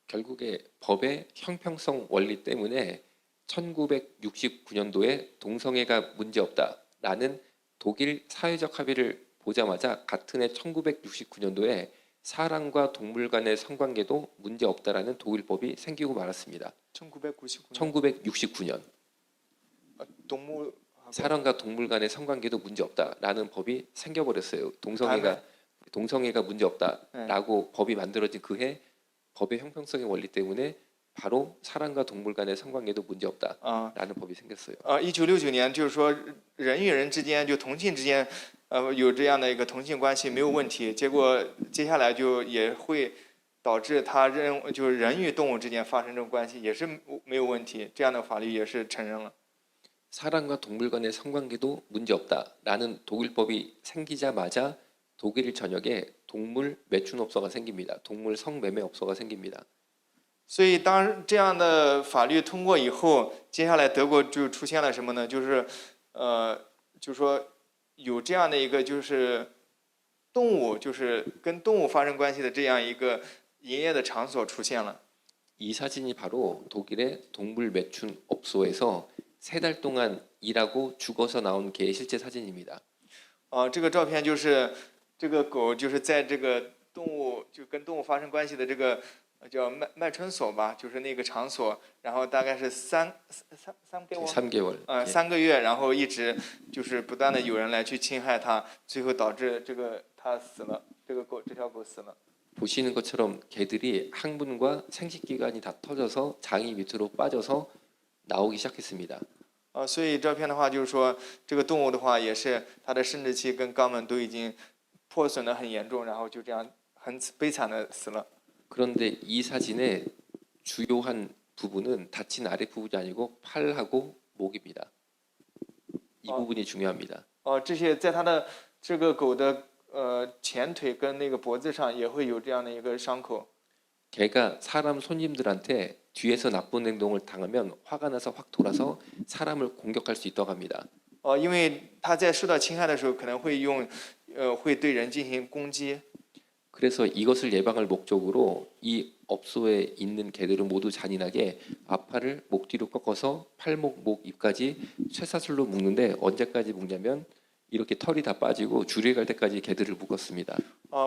결국에 법의 형평성 원리 때문에 1969년도에 동성애가 문제없다라는 독일 사회적 합의를 보자마자 같은 해 1969년도에 사람과 동물 간의 성관계도 문제없다라는 독일법이 생기고 말았습니다. 1969년 동물 사람과 동물 간의 성관계도 문제없다라는 법이 생겨버렸어요. 동성애가 문제없다라고 법이 만들어진 그 해 법의 형평성의 원리 때문에 바로 사람과 동물 간의 성관계도 문제없다라는 법이 생겼어요. 1969年就是说人与人之间就同性之间有这样的一个同性关系没有问题，结果接下来就也会导致就是人与动物之间发生这种关系也是没有问题，这样的法律也是承认了。 사람과 동물 간의 성관계도 문제없다라는 독일법이 생기자마자 독일 전역에 동물 매춘업소가 생깁니다. 동물 성매매업소가 생깁니다. 所以当这样的法律通过以后，接下来德国就出现了什么呢？就是就是说有这样的一个就是动物就是跟动物发生关系的这样一个营业的场所出现了。 이 사진이 바로 독일의 동물 매춘업소에서 3달 동안 일하고 죽어서 나온 개의 실제 사진입니다. 这个照片就是这个狗就是在这个动物就跟动物发生关系的这个叫麦春所吧，就是那个场所，然后大概是三个月， 3개월. 예. 3个月，然后一直就是不断的有人来去侵害它，最后导致这个它死了，这条狗死了。 보시는 것처럼 개들이 항문과 생식기관이 다 터져서 장이 밑으로 빠져서 나오기 시작했습니다. 所以照片的话就是说，这个动物的话也是它的生殖器跟肛门都已经破损的很严重，然后就这样很悲惨的死了。 그런데 이 사진의 주요한 부분은 다친 아래 부분이 아니고 팔하고 목입니다. 이 부분이 중요합니다. 这些在它的这个狗的前腿跟那个脖子上也会有这样的一个伤口。 개가 사람 손님들한테 뒤에서 나쁜 행동을 당하면 화가 나서 확 돌아서 사람을 공격할 수 있다고 합니다. 因为它在受到侵害的时候，可能会对人进行攻击。 그래서 이것을 예방할 목적으로 이 업소에 있는 개들은 모두 잔인하게 앞팔을 목 뒤로 꺾어서 팔목, 목, 입까지 쇠사슬로 묶는데 언제까지 묶냐면 이렇게 털이 다 빠지고 주리에 갈 때까지 개들을 묶었습니다.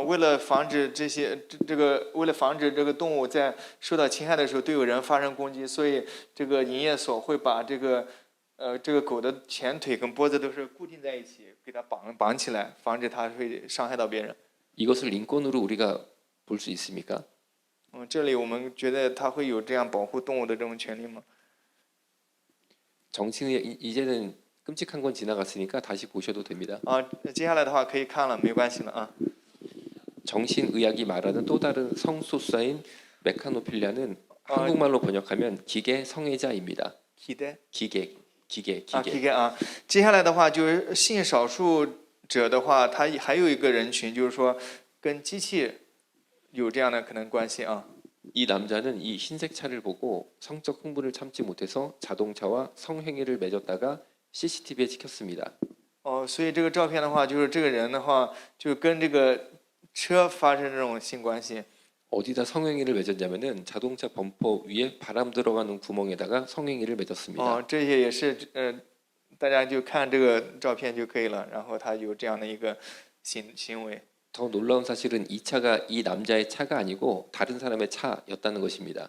为了防止为了防止这个动物在受到侵害的时候对有人发生攻击，所以这个营业所会把这个狗的前腿跟脖子都是固定在一起，给它绑起来，防止它会伤害到别人。 이것을 인권으로 우리가 볼 수 있습니까? 这里我们觉得它会有这样保护动物的这种权利吗？ 정신의 이제는 끔찍한 건 지나갔으니까 다시 보셔도 됩니다. 接下来的话可以看了，没关系了啊。 정신의학이 말하는 또 다른 성소수자인 메카노필리아는 한국말로 번역하면 기계 성애자입니다. 기계. 接下来的话就是性少数者的话，他还有一个人群，就是说跟机器有这样的可能关系啊。 이 남자는 이 흰색 차를 보고 성적 흥분을 참지 못해서 자동차와 성행위를 맺었다가 CCTV에 찍혔습니다. 所以这个照片的话，就是这个人的话，就跟这个车发生这种性关系。 어디다 성행위를 맺었냐면은 자동차 범퍼 위에 바람 들어가는 구멍에다가 성행위를 맺었습니다. 这些也是大家就看这个照片就可以了。然后他有这样的一个行为。 더 놀라운 사실은 이 차가 이 남자의 차가 아니고 다른 사람의 차였다는 것입니다.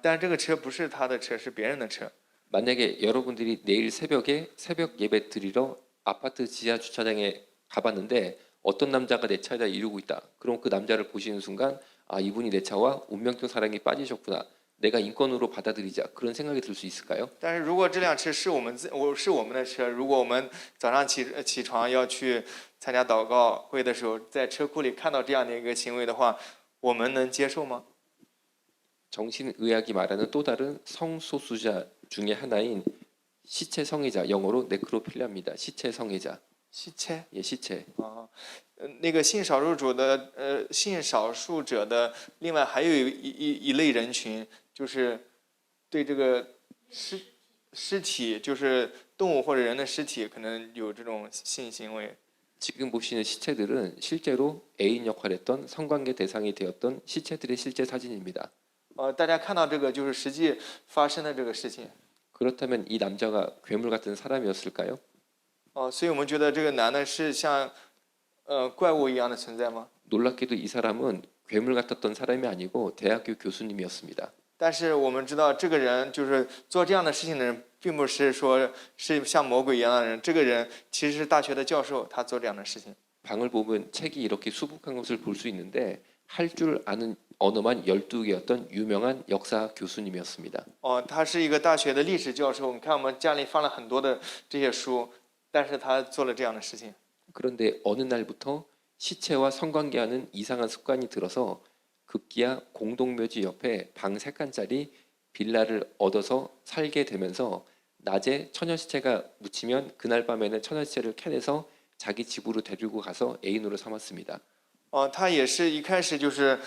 但这个车不是他的车，是别人的车。 만약에 여러분들이 내일 새벽에 새벽 예배 드리러 아파트 지하 주차장에 가봤는데 어떤 남자가 내 차에다 이러고 있다. 그럼 그 남자를 보시는 순간 아 이분이 내 차와 운명적 사랑에 빠지셨구나. 내가 인권으로 받아들이자. 그런 생각이 들 수 있을까요? 但是如果这辆车是我们的车，如果我们早上起床要去参加祷告会的时候，在车库里看到这样的一个行为的话，我们能接受吗？ 정신의학이 말하는 또 다른 성소수자 중에 하나인 시체 성애자, 영어로 네크로필리아입니다. 시체 성애자. 시체? 예, 시체. 那个性少数者的另外还有一类人群，就是对这个尸体，就是动物或者人的尸体，可能有这种性行为。 지금 보시는 시체들은 실제로 애인 역할했던 성관계 대상이 되었던 시체들의 실제 사진입니다. 大家看到这个就是实际发生的这个事情。 그렇다면 이 남자가 괴물 같은 사람이었을까요? 所以我们觉得这个男的是像怪物一样的存在吗？ 놀랍게도 이 사람은 괴물 같았던 사람이 아니고 대학교 교수님이었습니다. 但是我们知道，这个人就是做这样的事情的人，并不是说是像魔鬼一样的人。这个人其实是大学的教授，他做这样的事情。 방을 보면 책이 이렇게 수북한 것을 볼 수 있는데 할 줄 아는 언어만 12개였던 유명한 역사 교수님이었습니다. 他是一个大学的历史教授。你看我们家里放了很多的这些书，但是他做了这样的事情。 그런데 어느 날부터 시체와 성관계하는 이상한 습관이 들어서 급기야 공동묘지 옆에 방 3칸짜리 빌라를 얻어서 살게 되면서 낮에 처녀 시체가 묻히면 그날 밤에는 처녀 시체를 캐내서 자기 집으로 데리고 가서 애인으로 삼았습니다. 他也是一开始就是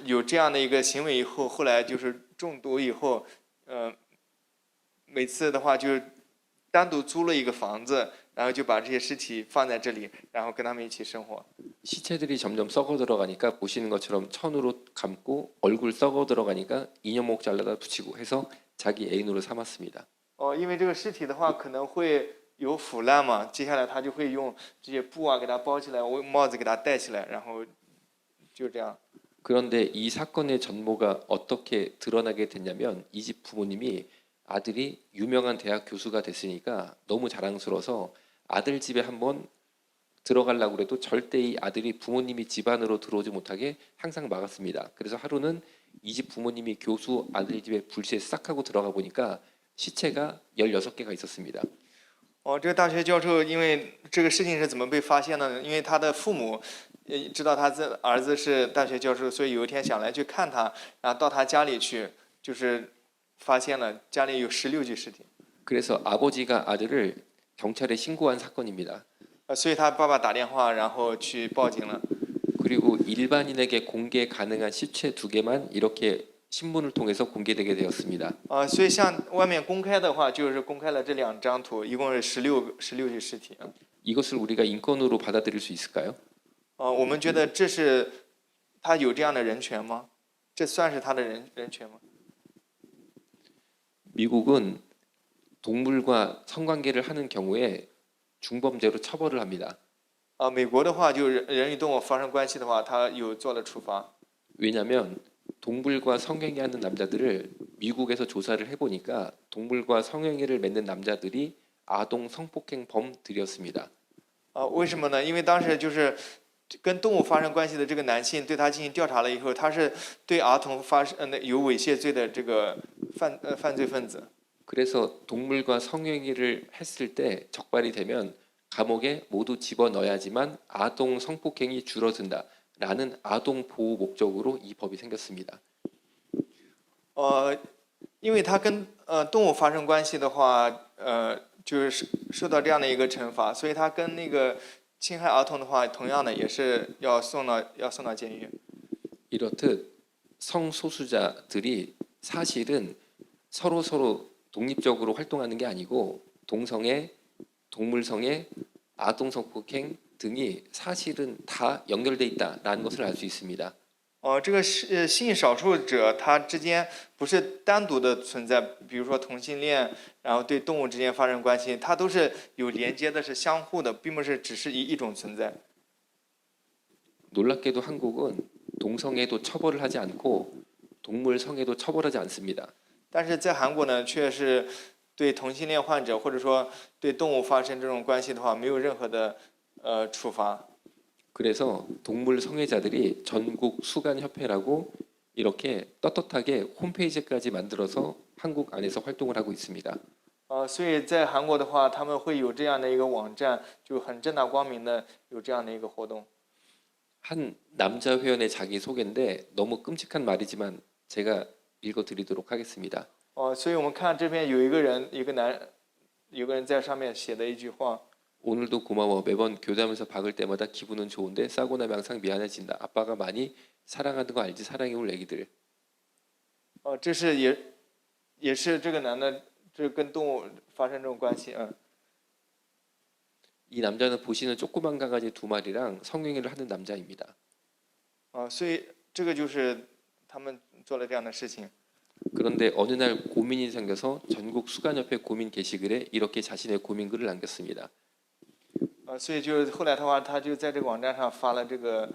有这样的一个行为以后，后来就是中毒以后，每次的话就是单独租了一个房子，然后就把这些尸体放在这里，然后跟他们一起生活。 시체들이 점점 썩어 들어가니까 보시는 것처럼 천으로 감고 얼굴 썩어 들어가니까 인형목 잘라다 붙이고 해서 자기 애인으로 삼았습니다. 因为这个尸体的话可能会有腐烂嘛，接下来他就会用这些布啊给它包起来，帽子给它戴起来，然后就这样。 그런데 이 사건의 전모가 어떻게 드러나게 됐냐면 이 집 부모님이 아들이 유명한 대학 교수가 됐으니까 너무 자랑스러워서 아들 집에 한번 들어가려고 해도 절대 이 아들이 부모님이 집 안으로 들어오지 못하게 항상 막았습니다. 그래서 하루는 이 집 부모님이 교수 아들 집에 불시에 싹 하고 들어가 보니까 시체가 16개가 있었습니다. 这个大学教授因为这个事情是怎么被发现的呢？因为他的父母知道他儿子是大学教授，所以有一天想来去看他，然后到他家里去，就是发现了家里有16具尸体。 그래서 아버지가 아들을 경찰에 신고한 사건입니다. 所以他爸爸打电话，然后去报警了。 그리고 일반인에게 공개 가능한 시체 2개만 이렇게 신문을 통해서 공개되게 되었습니다. 所以向外面公开的话，就是公开了这2张图，一共是16具尸体。 이것을 우리가 인권으로 받아들일 수 있을까요? 我们觉得这是他有这样的人权吗？这算是他的人权吗？ 미국은 동물과 성관계를 하는 경우에 중범죄로 처벌을 합니다. 美国的话，就人与动物发生关系的话，他有做了处罚。 왜냐하면 동물과 성행위 하는 남자들을 미국에서 조사를 해보니까 동물과 성행위를 맺는 남자들이 아동 성폭행범들이었습니다. 为什么呢？因为当时就是跟动物发生关系的这个男性，对他进行调查了以后，他是对儿童有猥亵罪的这个犯罪分子。 그래서 동물과 성행위를 했을 때 적발이 되면 감옥에 모두 집어넣어야지만 아동 성폭행이 줄어든다라는 아동 보호 목적으로 이 법이 생겼습니다. 因为他跟动物发生关系的话，就是受到这样的一个惩罚，所以他跟那个侵害儿童的话，同样的也是要送到监狱。 이렇듯 성소수자들이 사실은 서로 독립적으로 활동하는 게 아니고 동성애, 동물성애, 아동 성폭행 등이 사실은 다 연결돼 있다라는 것을 알 수 있습니다. 这个性少数者他之间不是单独的存在，比如说同性恋，然后对动物之间发生关系，它都是有连接的，是相互的，并不是只是一种存在。 놀랍게도 한국은 동성애도 처벌을 하지 않고 동물 성애도 처벌하지 않습니다. 但是在韩国呢，却是对同性恋患者或者说对动物发生这种关系的话，没有任何的处罚。 그래서 동물 성애자들이 전국 수간협회라고 이렇게 떳떳하게 홈페이지까지 만들어서 한국 안에서 활동을 하고 있습니다. 所以在韩国的话，他们会有这样的一个网站，就很正大光明的有这样的一个活动。 한 남자 회원의 자기 소개인데 너무 끔찍한 말이지만 제가 읽어드리도록 하겠습니다. 所以我们看这边有一个人在上面写的一句话。 오늘도 고마워. 매번 교대하면서 박을 때마다 기분은 좋은데 싸고 나면 항상 미안해진다. 아빠가 많이 사랑하는 거 알지? 사랑해 올 애기들. 这是也是这个男的，这跟动物发生这种关系。 이 남자는 보시는 조그만 강아지 2마리랑 성행위를 하는 남자입니다. 所以这个就是他们做了这样的事情。 그런데 어느 날 고민이 생겨서 전국 수간협회 고민 게시글에 이렇게 자신의 고민글을 남겼습니다. 所以就后来的话，他就在这个网站上发了这个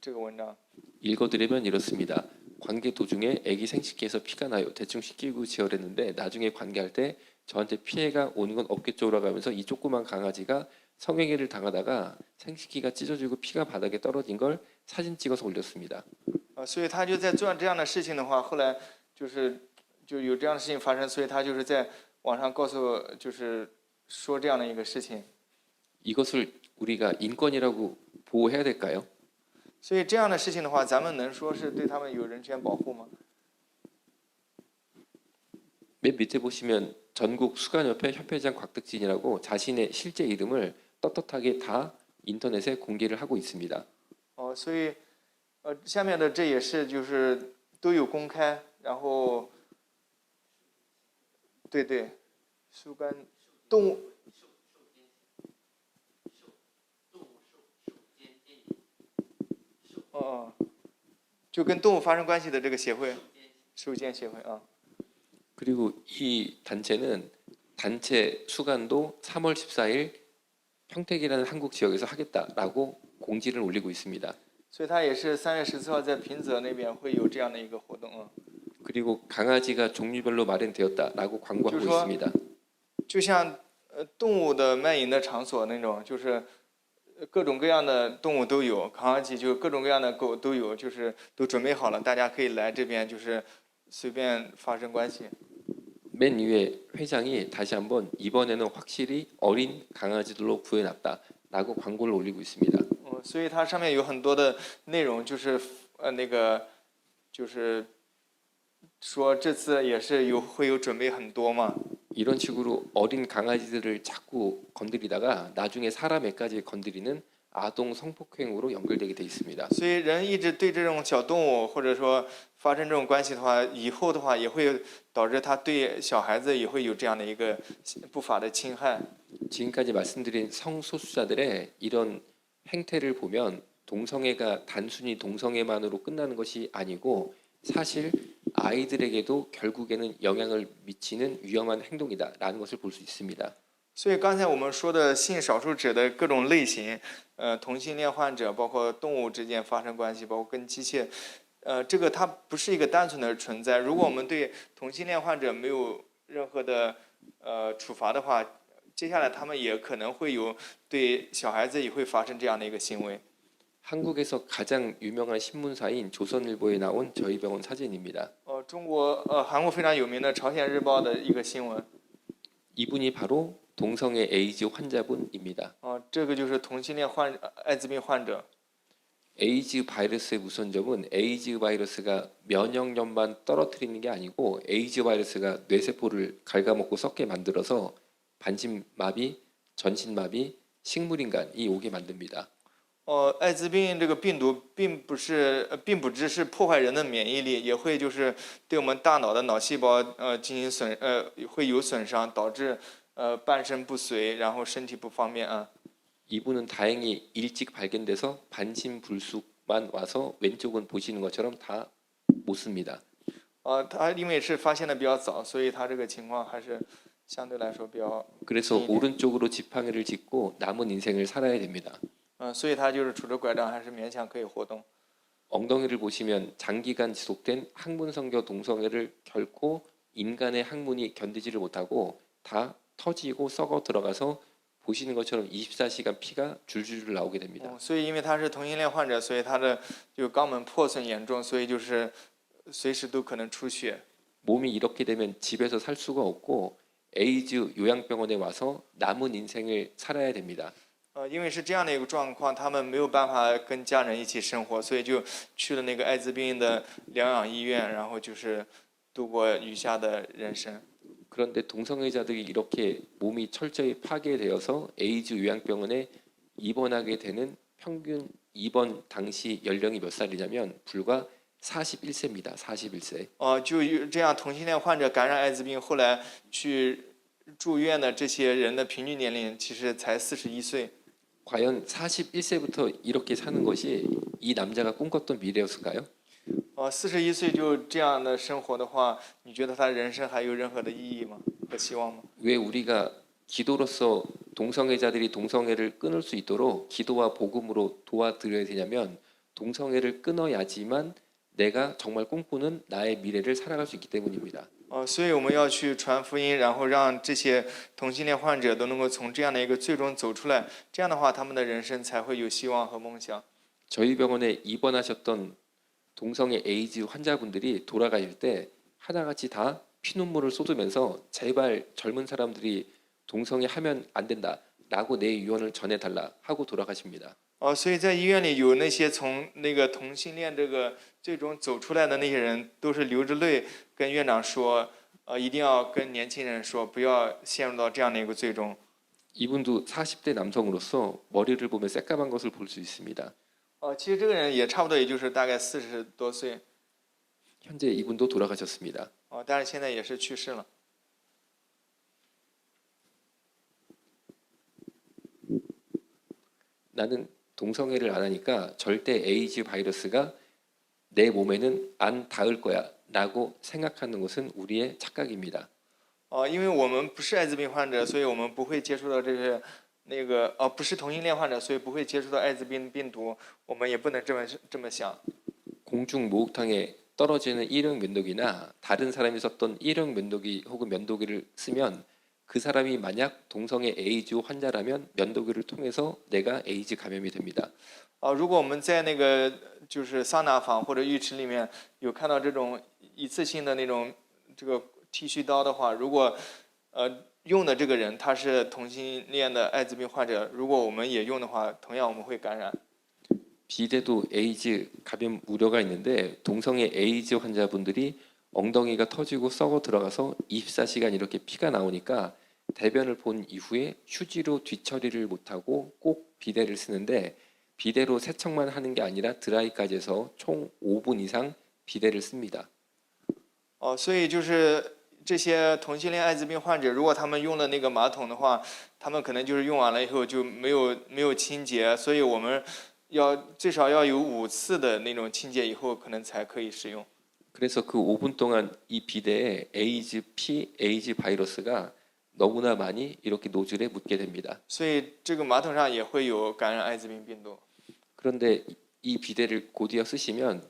文章。 읽어드리면 이렇습니다. 관계 도중에 아기 생식기에서 피가 나요. 대충 씻기고 지혈했는데 나중에 관계할 때 저한테 피해가 오는 건 없겠죠라고 하면서 이 조그만 강아지가 성행위를 당하다가 생식기가 찢어지고 피가 바닥에 떨어진 걸 사진 찍어서 올렸습니다. 所以他就在做这样的事情的话，后来就有这样的事情发生，所以他就是在网上就是说这样的一个事情。 이것을 우리가 인권이라고 보호해야 될까요? 所以这样的事情的话，咱们能说是对他们有人权保护吗？ 맨 밑에 보시면 전국 수간협회 협회장 곽득진이라고 자신의 실제 이름을 떳떳하게 다 인터넷에 공개를 하고 있습니다. 所以下面的这也是就是都有公开，然后对，苏干动物。 就跟动物发生关系的这个协会，兽监协会啊。 그리고 이 단체는 단체 수간도 3월 14일 평택이라는 한국 지역에서 하겠다라고 공지를 올리고 있습니다. 所以他也是3月14号在平泽那边会有这样的一个活动啊。 그리고 강아지가 종류별로 마련되었다라고 광고하고就是说 있습니다. 就像动物的卖淫的场所那种，就是各种各样的动物都有，扛起就各种各样的狗都有，就是都准备好了，大家可以来这边就是随便发生关系。 맨 위에 회장이 다시 한번 이번에는 확실히 어린 강아지들로 구해놨다라고 광고를 올리고 있습니다. 所以它上面有很多的内容，就是那个就是说这次也是会有准备很多嘛。 이런 식으로 어린 강아지들을 자꾸 건드리다가 나중에 사람에까지 건드리는 아동 성폭행으로 연결되게 돼 있습니다. 所以人一直对这种小动物或者说发生这种关系的话，以后的话也会导致他对小孩子也会有这样的一个不法的侵害。 지금까지 말씀드린 성소수자들의 이런 행태를 보면 동성애가 단순히 동성애만으로 끝나는 것이 아니고 사실 아이들에게도 결국에는 영향을 미치는 위험한 행동이다라는 것을 볼 수 있습니다. 所以刚才我们说的性少数者的各种类型，同性恋患者，包括动物之间发生关系，包括跟机械，这个它不是一个单纯的存在。如果我们对同性恋患者没有任何的处罚的话，接下来他们也可能会有对小孩子也会发生这样的一个行为。 한국에서 가장 유명한 신문사인 조선일보에 나온 저희 병원 사진입니다. 韩国非常有名的朝鲜日报的一个新闻。 이분이 바로 동성애 에이즈 환자분입니다. 这个就是同性恋艾滋病患者。 에이즈 바이러스의 무서운 점은 에이즈 바이러스가 면역력만 떨어뜨리는 게 아니고 에이즈 바이러스가 뇌세포를 갉아먹고 썩게 만들어서 반신마비, 전신마비, 식물인간이 오게 만듭니다. 艾滋病这个病毒并不只是破坏人的免疫力，也会就是对我们大脑的脑细胞进行会有损伤，导致半身不遂，然后身体不方便啊。 이분은 다행히 일찍 발견돼서 반신불수만 와서 왼쪽은 보시는 것처럼 다 못 씁니다. 他因为是发现的比较早，所以他这个情况还是相对来说比较。 그래서 오른쪽으로 지팡이를 짚고 남은 인생을 살아야 됩니다. 所以他就是拄着拐杖，还是勉强可以活动。 엉덩이를 보시면 장기간 지속된 항문성교 동성애를 결코 인간의 항문이 견디지를 못하고 다 터지고 썩어 들어가서 보시는 것처럼 24시간 피가 줄줄줄 나오게 됩니다. 所以因为他是同性恋患者，所以他的就肛门破损严重，所以就是随时都可能出血。 몸이 이렇게 되면 집에서 살 수가 없고 에이즈 요양병원에 와서 남은 인생을 살아야 됩니다. 因为是这样的一个状况，他们没有办法跟家人一起生活，所以就去了那个艾滋病的疗养医院，然后就是度过余下的人生。 그런데 동성애자들이 이렇게 몸이 철저히 파괴되어서 에이즈 요양병원에 입원하게 되는 평균 입원 당시 연령이 몇 살이냐면 불과 41세입니다. 41세. 就这样同性恋患者感染艾滋病，后来去住院的这些人的平均年龄其实才41岁。 과연 41세부터 이렇게 사는 것이 이 남자가 꿈꿨던 미래였을까요? 41岁就这样的生活的话，你觉得他人生还有任何的意义吗？和希望吗？ 왜 우리가 기도로서 동성애자들이 동성애를 끊을 수 있도록 기도와 복음으로 도와드려야 되냐면 동성애를 끊어야지만 내가 정말 꿈꾸는 나의 미래를 살아갈 수 있기 때문입니다. 所以我们要去传福音，然后让这些同性恋患者都能够从这样的一个最终走出来，这样的话，他们的人生才会有希望和梦想。 저희 병원에 입원하셨던 동성애 에이즈 환자분들이 돌아가실 때 하나같이 다 피눈물을 쏟으면서 제발 젊은 사람들이 동성애 하면 안 된다라고 내 유언을 전해달라 하고 돌아가십니다. 所以在医院里有那些从那个同性恋这个最终走出来的那些人，都是流着泪跟院长说，一定要跟年轻人说，不要陷入到这样的一个最终。 이분도 40대 남성으로서 머리를 보면 새까만 것을 볼 수 있습니다. 其实这个人也差不多，也就是大概40多岁。 현재 이분도 돌아가셨습니다. 但是现在也是去世了。 나는 동성애를 안 하니까 절대 에이즈 바이러스가 내 몸에는 안 닿을 거야 라고 생각하는 것은 우리의 착각입니다. 因为我们不是艾滋病患者，所以我们不会接触到这些那个不是同性恋患者，所以不会接触到艾滋病病毒，我们也不能这么想。 공중 목욕탕에 떨어지는 일회용 면도기나 다른 사람이 썼던 일회용 면도기 혹은 면도기를 쓰면 그 사람이 만약 동성애 에이즈 환자라면 면도기를 통해서 내가 에이즈 감염이 됩니다. 如果我们在那个就是桑拿房或者浴池里面有看到这种一次性的那种这个剃须刀的话，如果用的这个人他是同性恋的艾滋病患者，如果我们也用的话，同样我们会感染。 비대도 에이즈 감염 우려가 있는데 동성애 에이즈 환자분들이 엉덩이가 터지고 썩어 들어가서 24시간 이렇게 피가 나오니까 대변을 본 이후에 휴지로 뒤처리를 못하고 꼭 비데를 쓰는데 비데로 세척만 하는 게 아니라 드라이까지 해서 총 5분 이상 비데를 씁니다. 所以就是这些同性恋艾滋病患者，如果他们用了那个马桶的话，他们可能就是用完了以后就没有清洁，所以我们最少要有5次的那种清洁以后，可能才可以使用。 그래서 그 5분 동안 이 비데에 에이즈 피, 에이즈 바이러스가 너무나 많이 이렇게 노즐에 묻게 됩니다. 所以这个马桶上也会有感染艾滋病病毒。 그런데 이 비데를 곧이어 쓰시면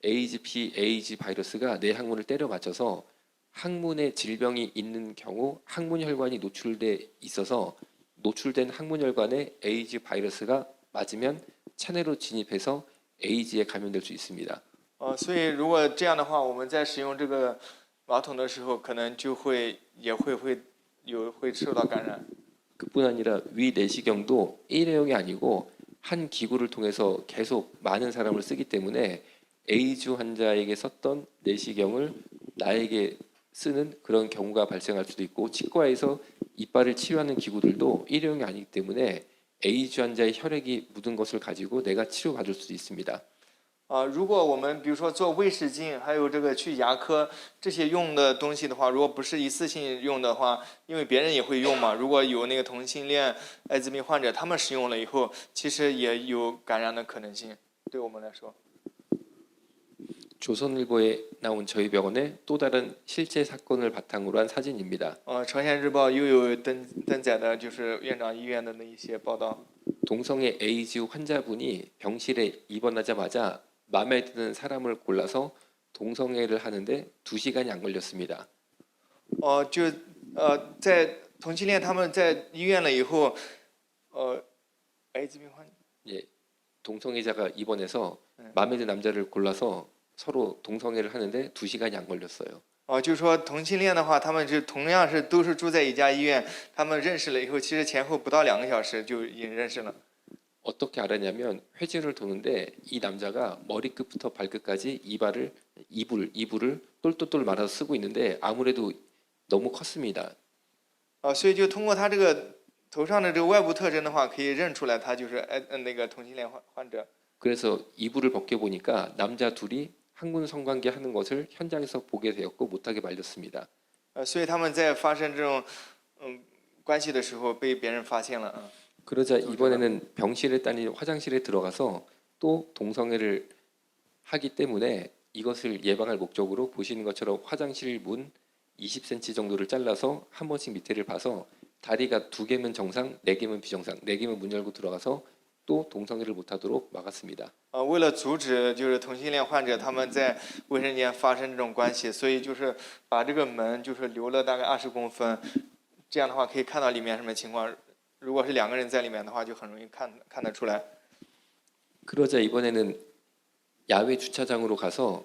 에이즈 피, 에이즈 바이러스가 내 항문을 때려 맞춰서 항문에 질병이 있는 경우 항문 혈관이 노출돼 있어서 노출된 항문 혈관에 에이즈 바이러스가 맞으면 체내로 진입해서 에이즈에 감염될 수 있습니다. 所以如果这样的话，我们在使用这个马桶的时候，可能就会受到感染。 그뿐 아니라 위 내시경도 일회용이 아니고 한 기구를 통해서 계속 많은 사람을 쓰기 때문에 에이즈 환자에게 썼던 내시경을 나에게 쓰는 그런 경우가 발생할 수도 있고 치과에서 이빨을 치료하는 기구들도 일회용이 아니기 때문에 에이즈 환자의 혈액이 묻은 것을 가지고 내가 치료받을 수도 있습니다. 如果我们比如说做胃视镜，还有这个去牙科这些用的东西的话，如果不是一次性用的话，因为别人也会用嘛。如果有那个同性恋艾滋病患者，他们使用了以后，其实也有感染的可能性，对我们来说。 조선일보에 나온 저희 병원의 또 다른 실제 사건을 바탕으로 한 사진입니다. 朝鲜日报又有登载的就是院长医院的那一些报道。 동성애 에이즈 환자분이 병실에 입원하자마자 마음에 드는 사람을 골라서 동성애를 하는데 2시간이 안 걸렸습니다. 在同性恋他们在医院了以后，艾滋病患者 예, 동성애자가 입원해서 마음에 드는 남자를 골라서 서로 동성애를 하는데 2시간이 안 걸렸어요. 就是说同性恋的话，他们同样都是住在一家医院，他们认识了以后，其实前后不到2个小时就已经认识了。 어떻게 알았냐면 회전을 도는데 이 남자가 머리끝부터 발끝까지 이불을 똘똘똘 말아서 쓰고 있는데 아무래도 너무 컸습니다. 所以就通过他这个头上的这个外部特征的话，可以认出来他就是那个同性恋患者。 그래서 이불을 벗겨 보니까 남자 둘이 항문 성관계 하는 것을 현장에서 보게 되었고 못하게 말렸습니다. 所以他们在发生这种关系的时候被别人发现了。 그러자 이번에는 병실에 다닌 화장실에 들어가서 또 동성애를 하기 때문에 이것을 예방할 목적으로 보시는 것처럼 화장실 문 20cm 정도를 잘라서 한 번씩 밑에를 봐서 다리가 2개면 정상, 4개면 비정상, 4개면 문 열고 들어가서 또 동성애를 못하도록 막았습니다. 为了阻止就是同性恋患者他们在卫生间发生这种关系，所以就是把这个门就是留了大概20公分，这样的话可以看到里面什么情况。 如果是2个人在里面的话，就很容易看得出来。 그러자 이번에는 야외 주차장으로 가서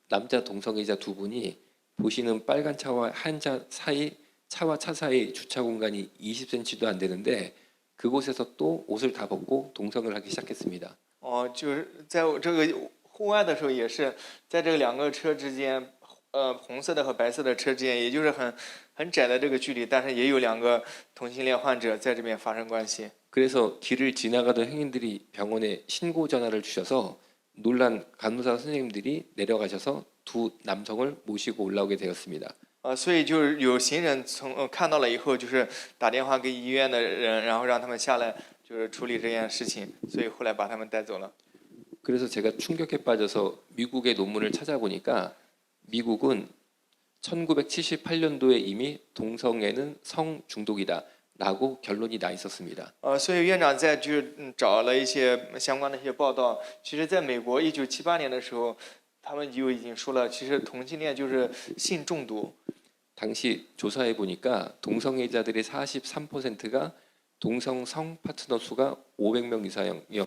남자 동성애자 2분이 보시는 빨간 차와 한 차 사이 차와 차 사이 주차 공간이 20cm도 안 되는데 그곳에서 또 옷을 다 벗고 동성애를 하기 시작했습니다. 就是在这个户外的时候也是在这个2个车之间，红色的和白色的车之间，也就是很窄的这个距离，但是也有2个同性恋患者在这边发生关系。 그래서 길을 지나가던 행인들이 병원에 신고 전화를 주셔서 놀란 간호사 선생님들이 내려가셔서 2 남성을 모시고 올라오게 되었습니다. 所以就是有行人看到了以后，就是打电话给医院的人，然后让他们下来，就是处理这件事情，所以后来把他们带走了。 그래서 제가 충격에 빠져서 미국의 논문을 찾아보니까 미국은 1978년도에 이미 동성애는 성 중독이다, 라고 결론이 나 있었습니다. 所以院长在找了一些相关的一些报道。其实，在美国1978年的时候，他们就已经说了，其实同性恋就是性中毒。 당시 조사해 보니까 동성애자들의 43%가 동성 성 파트너 수가 500명 이상이었고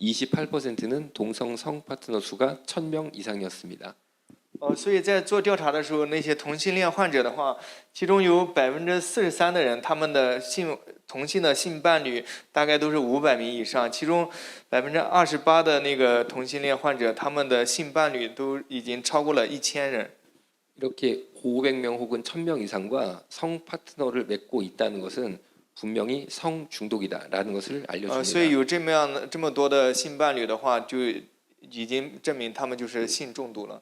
28%는 동성 성 파트너 수가 1000명 이상이었습니다. 所以在做调查的时候，那些同性恋患者的话，其中有43%的人，他们的同性的性伴侣大概都是500名以上，其中28%的那个同性恋患者，他们的性伴侣都已经超过了1000人。 이렇게 500명 혹은 1000명 이상과 성 파트너를 맺고 있다는 것은 분명히 성 중독이다라는 것을 所以 알려줍니다. 有这么多的性伴侣的话，就已经证明他们就是性中毒了。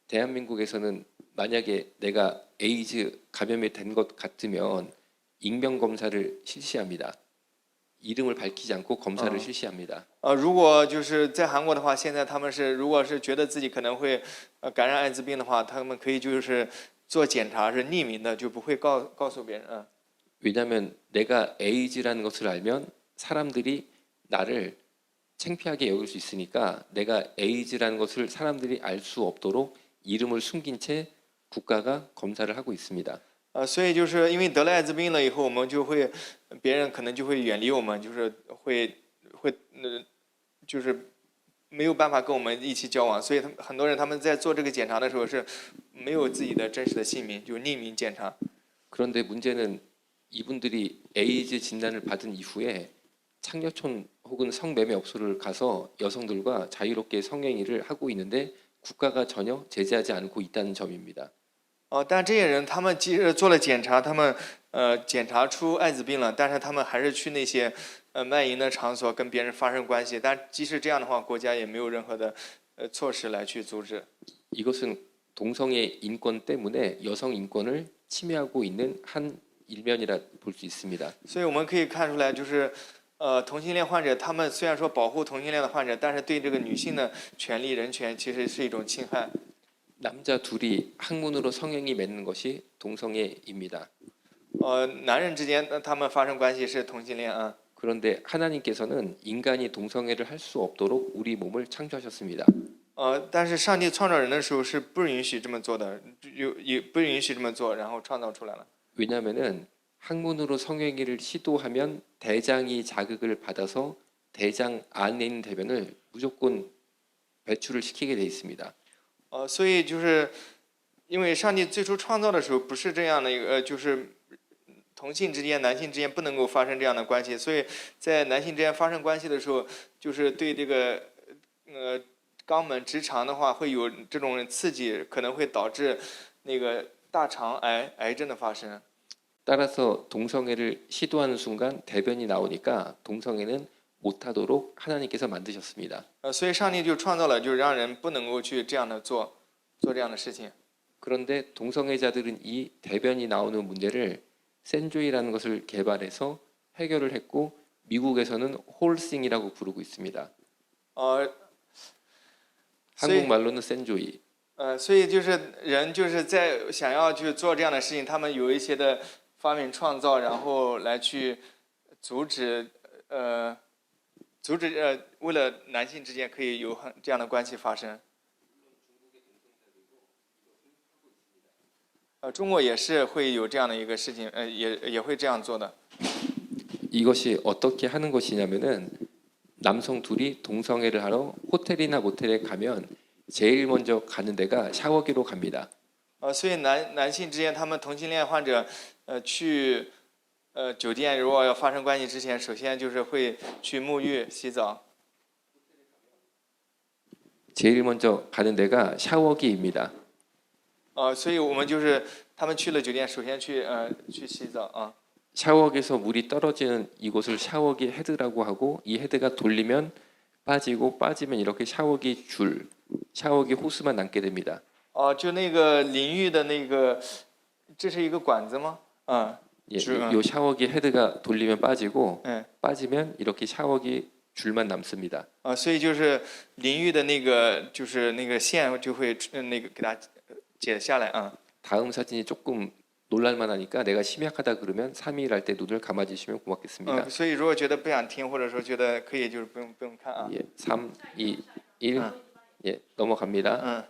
대한민국에서는 만약에 내가 에이즈 감염이 된 것 같으면 익명 검사를 실시합니다. 이름을 밝히지 않고 검사를 실시합니다. 如果就是在韩国的话，现在他们是如果是觉得自己可能会感染艾滋病的话，他们可以就是做检查是匿名的，就不会告诉别人。 왜냐하면 내가 에이즈라는 것을 알면 사람들이 나를 창피하게 여길 수 있으니까 내가 에이즈라는 것을 사람들이 알 수 없도록 이름을 숨긴 채 국가가 검사를 하고 있습니다. 所以就是因为得了艾滋病了以后，我们就会别人可能就会远离我们，就是就是没有办法跟我们一起交往。所以很多人他们在做这个检查的时候是没有自己的真实的姓名，就匿名检查。 그런데 문제는 이분들이 에이즈 진단을 받은 이후에 창녀촌 혹은 성매매업소를 가서 여성들과 자유롭게 성행위를 하고 있는데 국가가 전혀 제재하지 않고 있다는 점입니다. 但这些人他们即使做了检查，他们检查出艾滋病了，但是他们还是去那些卖淫的场所跟别人发生关系。但即使这样的话，国家也没有任何的措施来去阻止。 이것은 동성애 인권 때문에 여성 인권을 침해하고 있는 한 일면이라 볼 수 있습니다. 所以我们可以看出来，就是同性恋患者他们虽然说保护同性恋的患者，但是对这个女性的权利人权其实是一种侵害。 남자 둘이 학문으로 성행위 맺는 것이 동성애입니다. 男人之间他们发生关系是同性恋啊。 그런데 하나님께서는 인간이 동성애를 할 수 없도록 우리 몸을 창조하셨습니다. 但是上帝创造人的时候是不允许这么做的，也不允许这么做，然后创造出来了。 왜냐하면은 학문으로 성행위를 시도하면 대장이 자극을 받아서 대장 안에 있는 대변을 무조건 배출을 시키게 돼 있습니다. 所以就是因为上帝最初创造的时候不是这样的一个，就是同性之间、男性之间不能够发生这样的关系，所以在男性之间发生关系的时候，就是对这个肛门直肠的话会有这种刺激，可能会导致那个大肠癌症的发生。 따라서 동성애를 시도하는 순간 대변이 나오니까 동성애는 못하도록 하나님께서 만드셨습니다. 所以上帝就创造了，就让人不能够去这样的做这样的事情。 그런데 동성애자들은 이 대변이 나오는 문제를 센조이라는 것을 개발해서 해결을 했고 미국에서는 홀싱이라고 부르고 있습니다. 한국말로는 센조이. 所以就是人就是在想要去做这样的事情，他们有一些的发明创造，然后来去阻止为了男性之间可以有这样的关系发生。中国也是会有这样的一个事情，也会这样做的。 이것이 어떻게 하는 것이냐면은 남성 둘이 동성애를 하러 호텔이나 모텔에 가면 제일 먼저 가는 데가 샤워기로 갑니다. 所以男性之间，他们同性恋患者去酒店，如果要发生关系之前，首先就是会去沐浴、洗澡。 제일 먼저 가는 데가 샤워기입니다. 所以我们就是他们去了酒店，首先去洗澡啊。 샤워기에서 물이 떨어지는 이곳을 샤워기 헤드라고 하고 이 헤드가 돌리면 빠지고 빠지면 이렇게 샤워기 줄, 샤워기 호스만 남게 됩니다. 就那个淋浴的那个，这是一个管子吗？ 예, 요 샤워기 헤드가 돌리면 빠지고 빠지면 이렇게 샤워기 줄만 남습니다. 所以就是淋浴的那个，就是那个线就会那个给它解下来啊。 다음 사진이 조금 놀랄만 하니까 내가 심약하다 그러면 3일 할 때 눈을 감아주시면 고맙겠습니다. 所以如果觉得不想听，或者说觉得可以，就是不用看啊。 예, 3, 2, 1. 예, 넘어갑니다. 嗯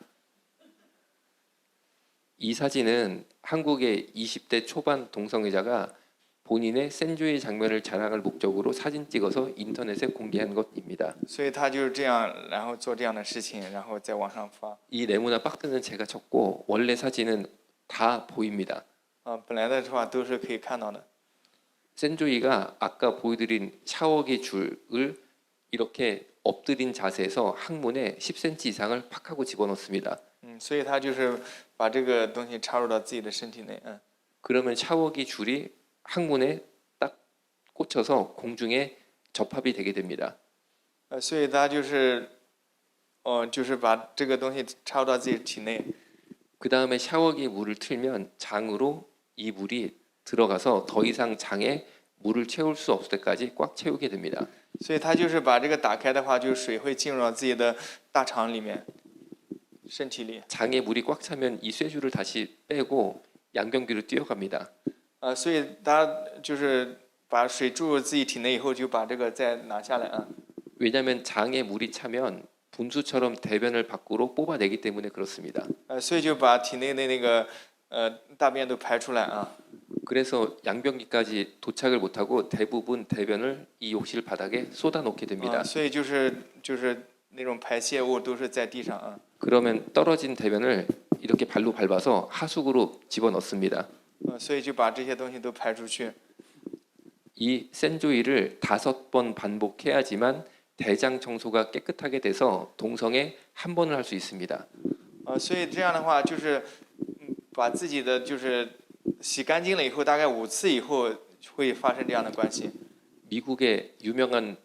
이 사진은 한국의 20대 초반 동성애자가 본인의 센조이 장면을 자랑할 목적으로 사진 찍어서 인터넷에 공개한 것입니다. 所以他就是这样，然后做这样的事情，然后在网上发。 이 네모나 박스는 제가 쳤고 원래 사진은 다 보입니다. 本来的话都是可以看到的。 센조이가 아까 보여드린 샤워기 줄을 이렇게 엎드린 자세에서 항문에 10cm 이상을 팍 하고 집어넣습니다. 所以他就是把这个东西插入到自己的身体内。 그러면 샤워기 줄이 항문에 딱 꽂혀서 공중에 접합이 되게 됩니다. 所以他就是把这个东西插入到自己体内。 그 다음에 샤워기 물을 틀면 장으로 이 물이 들어가서 더 이상 장에 물을 채울 수 없을 때까지 꽉 채우게 됩니다. 所以他就是把这个打开的话，就是水会进入到自己的大肠里面，身体里。 장에 물이 꽉 차면 이 쇠줄을 다시 빼고 양변기로 뛰어갑니다. 所以他就是把水注入自己体内以后，就把这个再拿下来啊。 왜냐하면 장에 물이 차면 분수처럼 대변을 밖으로 뽑아내기 때문에 그렇습니다. 所以就把体内的那个大便都排出来啊。 그래서 양변기까지 도착을 못하고 대부분 대변을 이 욕실 바닥에 쏟아놓게 됩니다. 所以就是那种排泄物都是在地上啊。 그러면 떨어진 대변을 이렇게 발로 밟아서 하수구로 집어넣습니다. 所以就把这些东西都排出去。 이 센조이를 5번 반복해야지만 대장 청소가 깨끗하게 돼서 동성애 한 번을 할 수 있습니다. 所以这样的话就是把自己的就是洗干净了以后，大概5次以后会发生这样的关系。 미국의 유명한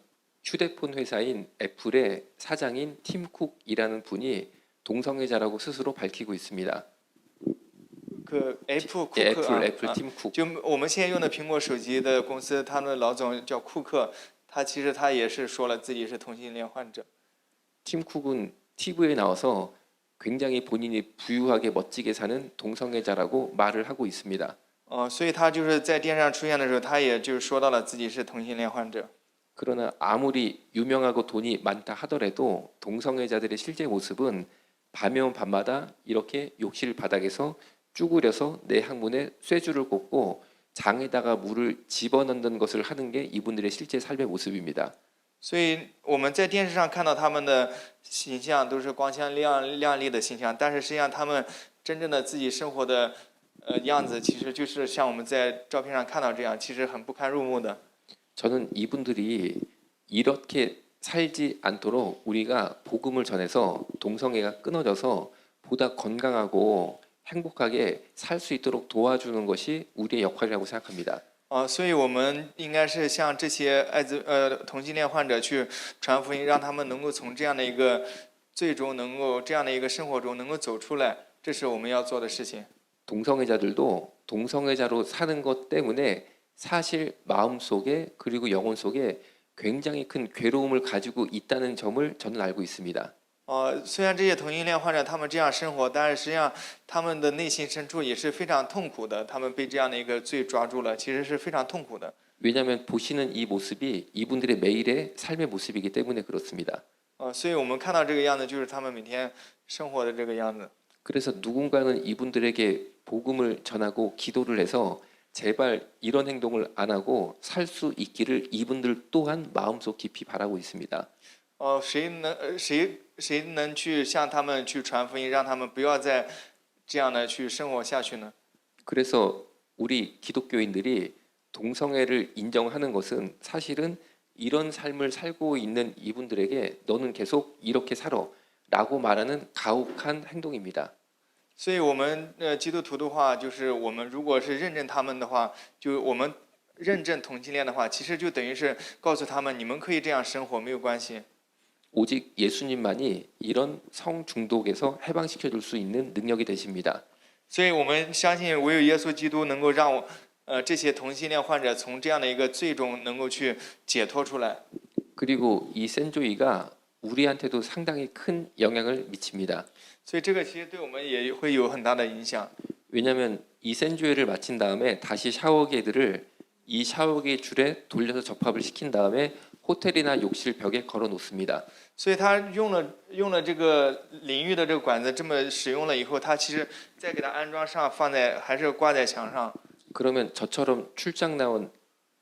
휴대폰 회사인 애플의 사장인 팀 쿡이라는 분이 동성애자라고 스스로 밝히고 있습니다. 그 애플库克 예, 啊 애플 팀 쿡. 就我们现在用的苹果手机的公司，他们的老总叫库克，其实他也是说了自己是同性恋患者。 팀 쿡은 TV에 나와서 굉장히 본인이 부유하게 멋지게 사는 동성애자라고 말을 하고 있습니다. 所以他就是在电视上出现的时候，他也就是说到了自己是同性恋患者。 그러나 아무리 유명하고 돈이 많다 하더라도 동성애자들의 실제 모습은 밤에 온 밤마다 이렇게 욕실 바닥에서 쭈그려서 내 항문에 쇠줄을 꽂고 장에다가 물을 집어넣는 것을 하는 게 이분들의 실제 삶의 모습입니다. 所以我们在电视上看到他们的形象都是光鲜亮丽的形象，但是实际上他们真正的自己生活的样子，其实就是像我们在照片上看到这样，其实很不堪入目的。 저는 이분들이 이렇게 살지 않도록 우리가 복음을 전해서 동성애가 끊어져서 보다 건강하고 행복하게 살 수 있도록 도와주는 것이 우리의 역할이라고 생각합니다. 所以我们应该是向这些同性恋患者去传福音，让他们能够从这样的一个最终能够这样的一个生活中能够走出来，这是我们要做的事情。 동성애자들도 동성애자로 사는 것 때문에 사실 마음속에 그리고 영혼 속에 굉장히 큰 괴로움을 가지고 있다는 점을 저는 알고 있습니다. 虽然这些同性恋患者他们这样生活，但是实际上他们的内心深处也是非常痛苦的。他们被这样的一个罪抓住了，其实是非常痛苦的。 왜냐하면 보시는 이 모습이 이분들의 매일의 삶의 모습이기 때문에 그렇습니다. 所以我们看到这个样子，就是他们每天生活的这个样子。 그래서 누군가는 이분들에게 복음을 전하고 기도를 해서 제발 이런 행동을 안 하고 살 수 있기를 이분들 또한 마음속 깊이 바라고 있습니다. 谁能去向他们去传福音，让他们不要再这样的去生活下去呢？ 그래서 우리 기독교인들이 동성애를 인정하는 것은 사실은 이런 삶을 살고 있는 이분들에게 너는 계속 이렇게 살아라고 말하는 가혹한 행동입니다. 所以我们基督徒的话，就是我们如果是认证他们的话，就我们认证同性恋的话，其实就等于是告诉他们，你们可以这样生活，没有关系。 오직 예수님만이 이런 성 중독에서 해방시켜 줄 수 있는 능력이 되십니다. 所以我们相信，唯有耶稣基督能够让这些同性恋患者从这样的一个罪中能够去解脱出来。 그리고 이 센조이가 우리한테도 상당히 큰 영향을 미칩니다. 所以这个其实对我们也会有很大的影响。 왜냐하면 이 센조회를 마친 다음에 다시 샤워기들을 이 샤워기 줄에 돌려서 접합을 시킨 다음에 호텔이나 욕실 벽에 걸어 놓습니다. 所以他用了这个淋浴的这个管子，这么使用了以后，他其实再给它安装上，放在还是挂在墙上。 그러면 저처럼 출장 나온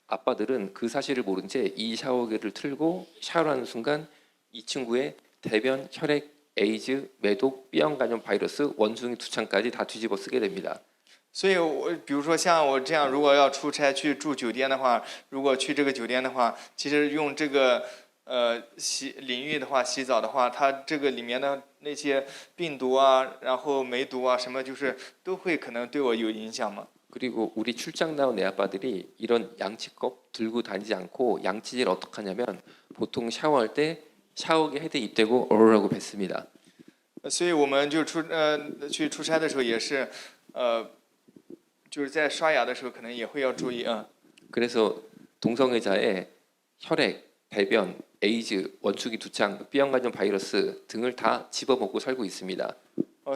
아빠들은 그 사실을 모른 채 이 샤워기를 틀고 샤워하는 순간 이 친구의 대변, 혈액, 에이즈, 매독, B형 간염 바이러스, 원숭이 두창까지 다 뒤집어 쓰게 됩니다. 所以比如说像我这样，如果要出差去住酒店的话，如果去这个酒店的话，其实用这个淋浴的话，洗澡的话，它这个里面的那些病毒啊，然后梅毒啊什么，就是都会可能对我有影响嘛。 그리고 우리 출장 나온 애 아빠들이 이런 양치컵 들고 다니지 않고 양치질 어떻게 하냐면 보통 샤워할 때 샤워기 헤드 입대고 어르라고 뱉습니다. 所以我们就去出差的时候也是，就是在刷牙的时候可能也会要注意啊。 그래서 동성애자의 혈액, 배변, 에이즈, 원숭이 두창, B형 간염 바이러스 등을 다 집어먹고 살고 있습니다.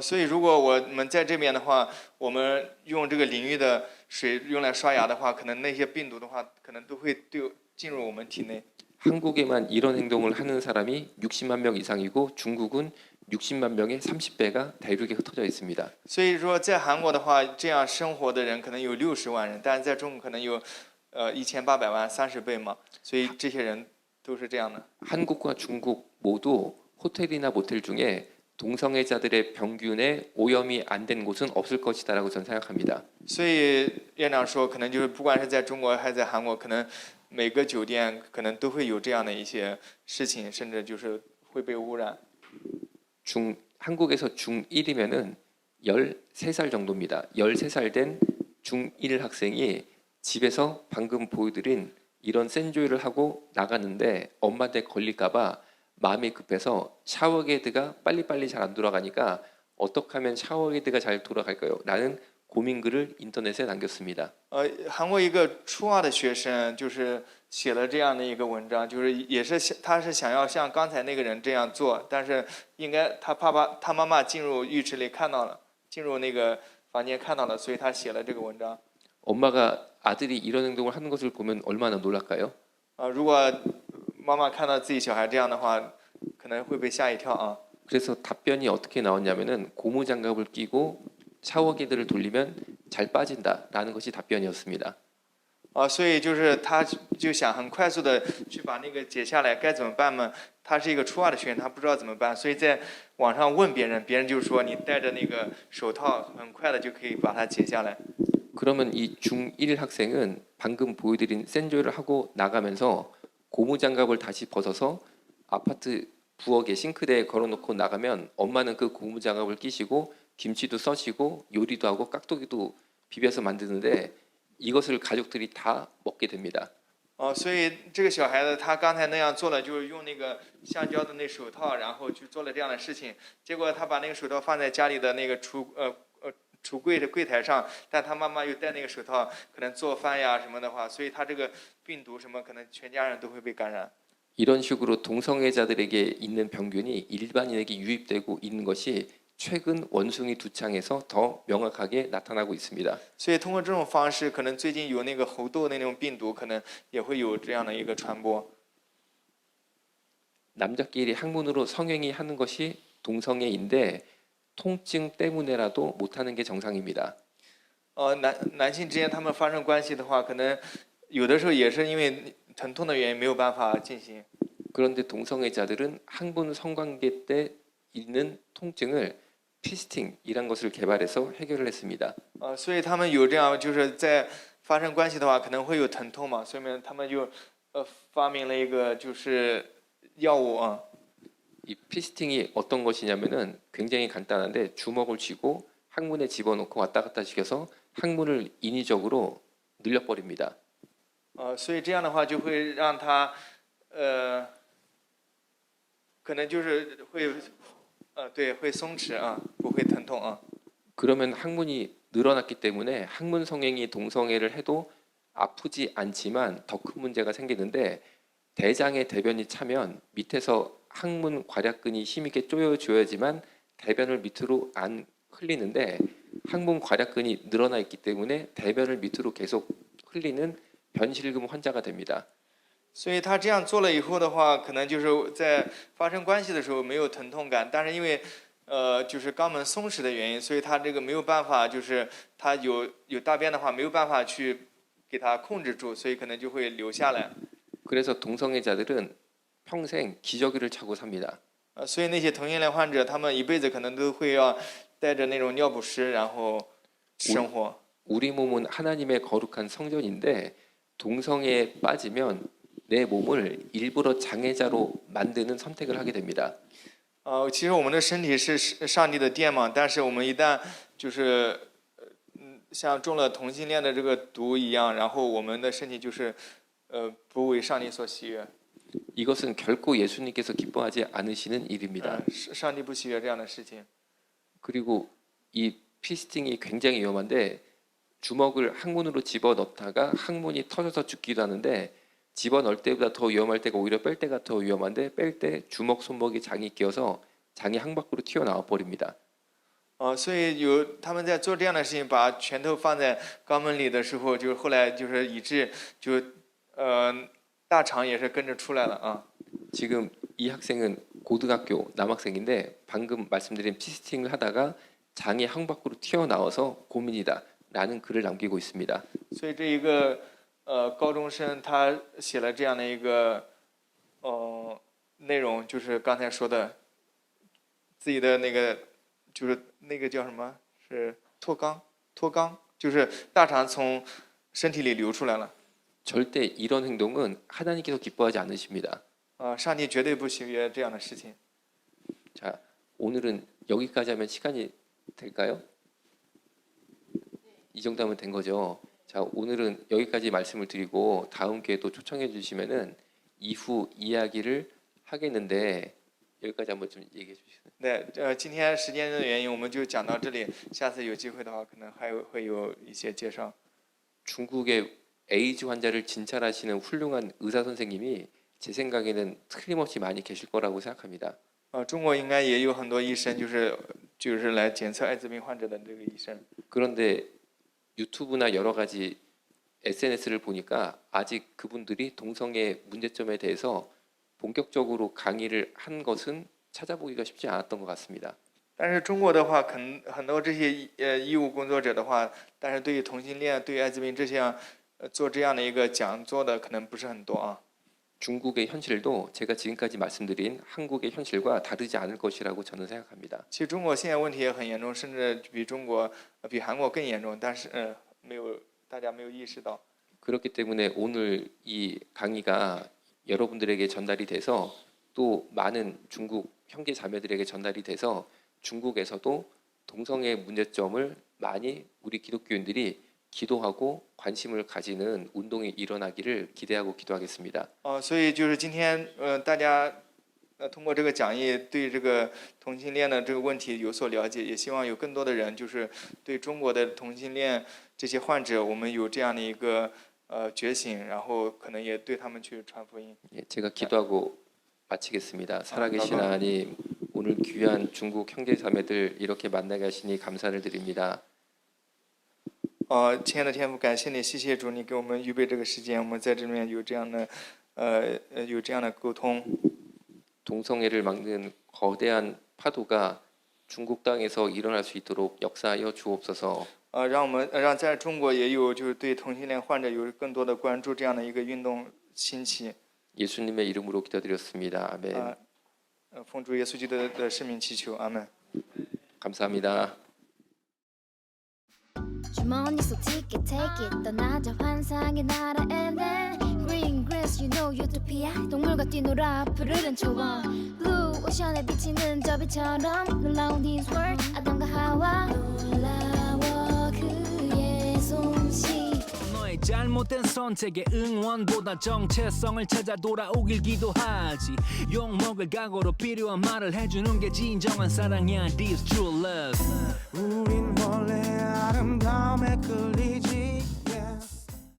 所以如果我们在这边的话，我们用这个淋浴的水用来刷牙的话，可能那些病毒的话，可能都会进入我们体内。 한국에만 이런 행동을 하는 사람이 60만 명 이상이고 중국은 60만 명의 30배가 대륙에 흩어져 있습니다. 所以说，在韩国的话，这样生活的人可能有60万人，但是在中国可能有1800万，30倍嘛。所以这些人都是这样的。 한국과 중국 모두 호텔이나 모텔 중에 동성애자들의 병균에 오염이 안 된 곳은 없을 것이다라고 저는 생각합니다. 所以院长说，可能就是不管是在中国还是在韩国，可能每个酒店可能都会有这样的一些事情，甚至就是会被污染。 한국에서 중1이면은 13살 정도입니다. 13살 된 중1 학생이 집에서 방금 보여드린 이런 센조이를 하고 나갔는데 엄마한테 걸릴까봐 마음이 급해서 샤워게드가 빨리빨리 잘 안 돌아가니까 어떻게 하면 샤워게드가 잘 돌아갈까요? 라는 고민글을 인터넷에 남겼습니다. 韩国一个初二的学生就是写了这样的一个文章，就是也是他是想要像刚才那个人这样做，但是应该他妈妈进入浴池里看到了，进入那个房间看到了，所以他写了这个文章。 엄마가 아들이 이런 행동을 하는 것을 보면 얼마나 놀랄까요? 如果妈妈看到自己小孩这样的话，可能会被吓一跳啊。 그래서 답변이 어떻게 나왔냐면은 고무장갑을 끼고 샤워기들을 돌리면 잘 빠진다라는 것이 답변이었습니다. 所以就是他就想很快速的去把那个解下来，该怎么办嘛？他是一个初二的学生，他不知道怎么办，所以在网上问别人，别人就说你戴着那个手套，很快的就可以把它解下来。 그러면 이 중1 학생은 방금 보여드린 센조이를 하고 나가면서 고무장갑을 다시 벗어서 아파트 부엌에 싱크대에 걸어놓고 나가면 엄마는 그 고무장갑을 끼시고 김치도 써시고 요리도 하고 깍두기도 비벼서 만드는데 이것을 가족들이 다 먹게 됩니다. 所以这个小孩子他刚才那样做了，就是用那个橡胶的那手套，然后去做了这样的事情。结果他把那个手套放在家里的那个橱柜的柜台上，但他妈妈又戴那个手套，可能做饭呀什么的话，所以他这个病毒什么可能全家人都会被感染。 이런 식으로 동성애자들에게 있는 병균이 일반인에게 유입되고 있는 것이 최근 원숭이 두창에서 더 명확하게 나타나고 있습니다. 所以通过这种方式，可能最近有那个猴痘那种病毒，可能也会有这样的一个传播。 남자끼리 학문으로 성행위 하는 것이 동성애인데 통증 때문에라도 못하는 게 정상입니다. 男性之间他们发生关系的话，可能有的时候也是因为疼痛的原因没有办法进行。 그런데 동성애자들은 학문 성관계 때 있는 통증을 피스팅이란 것을 개발해서 해결을 했습니다. 所以他们有这样，就是在发生关系的话，可能会有疼痛嘛，所以他们就发明了一个就是药物啊。 이 피스팅이 어떤 것이냐면은 굉장히 간단한데 주먹을 쥐고 항문에 집어넣고 왔다 갔다 시켜서 항문을 인위적으로 늘려버립니다. 所以这样的话就会让他可能就是会对，会松弛啊，不会疼痛啊。 그러면 항문이 늘어났기 때문에 항문 성행위 동성애를 해도 아프지 않지만 더 큰 문제가 생기는데 대장에 대변이 차면 밑에서 항문 괄약근이 힘있게 조여줘야지만 대변을 밑으로 안 흘리는데 항문 괄약근이 늘어나 있기 때문에 대변을 밑으로 계속 흘리는 변실금 환자가 됩니다. 所以他这样做了以后的话，可能就是在发生关系的时候没有疼痛感，但是因为就是肛门松弛的原因，所以他这个没有办法，就是他有大便的话没有办法去给他控制住，所以可能就会流下来。 그래서 동성애자들은 평생 기저귀를 차고 삽니다. 所以那些同性恋患者，他们一辈子可能都会要带着那种尿不湿，然后生活。 우리 몸은 하나님의 거룩한 성전인데 동성애에 빠지면 내 몸을 일부러 장애자로 만드는 선택을 하게 됩니다. 其实我们的身体是上帝的殿嘛，但是我们一旦就是像中了同性恋的这个毒一样，然后我们的身体就是不为上帝所喜悦。 이것은 결코 예수님께서 기뻐하지 않으시는 일입니다. 上帝不喜悦这样的事情。 그리고 이 피스팅이 굉장히 위험한데 주먹을 항문으로 집어넣다가 항문이 터져서 죽기도 하는데 집어넣을 때보다 더 위험할 때가 오히려 뺄 때가 더 위험한데 뺄 때 주먹 손목이 장이 끼어서 장이 항밖으로 튀어나와 버립니다. 所以他们在做这样的事情，把拳头放在肛门里的时候，就是后来就是以致大肠也是跟着出来了啊。 지금 이 학생은 고등학교 남학생인데 방금 말씀드린 피스팅을 하다가 장이 항밖으로 튀어나와서 고민이다라는 글을 남기고 있습니다. 所以这一个高中生他写了这样的一个内容，就是刚才说的自己的那个就是那个叫什么是脱肛，就是大肠从身体里流出来了。 절대 이런 행동은 하나님께서 기뻐하지 않으십니다. 上帝绝对不喜悦这样的事情。 자, 오늘은 여기까지 하면 시간이 될까요? 이 정도 하면 된 거죠. 자, 오늘은 여기까지 말씀을 드리고 다음 기회에 또 초청해 주시면은 이후 이야기를 하겠는데 여기까지 한번 좀 얘기해 주시겠어요? 对，今天时间的原因，我们就讲到这里。下次有机会的话，可能还会有一些介绍。 중국의 에이즈 환자를 진찰하시는 훌륭한 의사 선생님이 제 생각에는 틀림없이 많이 계실 거라고 생각합니다. 中国应该也有很多医生，就是来检测艾滋病患者的这个医生。 그런데 유튜브나 여러 가지 SNS를 보니까 아직 그분들이 동성애 문제점에 대해서 본격적으로 강의를 한 것은 찾아보기가 쉽지 않았던 것 같습니다. 但是中国的话，很多这些医务工作者的话，但是对于同性恋、对于艾滋病这些做这样的一个讲座的可能不是很多啊。 중국의 현실도 제가 지금까지 말씀드린 한국의 현실과 다르지 않을 것이라고 저는 생각합니다. 其实中国现在问题也很严重，甚至比韩国更严重，但是大家没有意识到。 그렇기 때문에 오늘 이 강의가 여러분들에게 전달이 돼서 또 많은 중국 형제 자매들에게 전달이 돼서 중국에서도 동성애 문제점을 많이 우리 기독교인들이 기도하고 관심을 가지는 운동이 일어나기를 기대하고 기도하겠습니다. 所以就是今天大家通过这个讲义对这个同性恋的这个问题有所了解，也希望有更多的人就是对中国的同性恋这些患者，我们有这样的一个觉醒，然后可能也对他们去传福音。 제가 기도하고 마치겠습니다. 살아계신 하나님, 오늘 귀한 중국 형제 자매들 이렇게 만나게 하시니 감사를 드립니다. 亲爱的天父，感谢你，谢谢主，你给我们预备这个时间，我们在这里面有这样的沟通。 동성애를 막는 거대한 파도가 중국 땅에서 일어날 수 있도록 역사하여 주옵소서. 让在中国也有就是对同性恋患者有更多的关注，这样的一个运动兴起。 예수님의 이름으로 기도드렸습니다. 아멘. 奉主耶稣基督的圣名祈求，阿门。 감사합니다. 주머니 속 ticket take it 떠나자 환상의 나라에 Green grass you know utopia 동물과 뛰놀아 푸르른 초원 Blue 오션에 비치는 저 빛처럼 놀라운 his world 아담과 하와 놀라워 그의 솜씨 너의 잘못된 선택에 응원보다 정체성을 찾아 돌아오길 기도하지 욕먹을 각오로 필요한 말을 해주는 게 진정한 사랑이야 This true love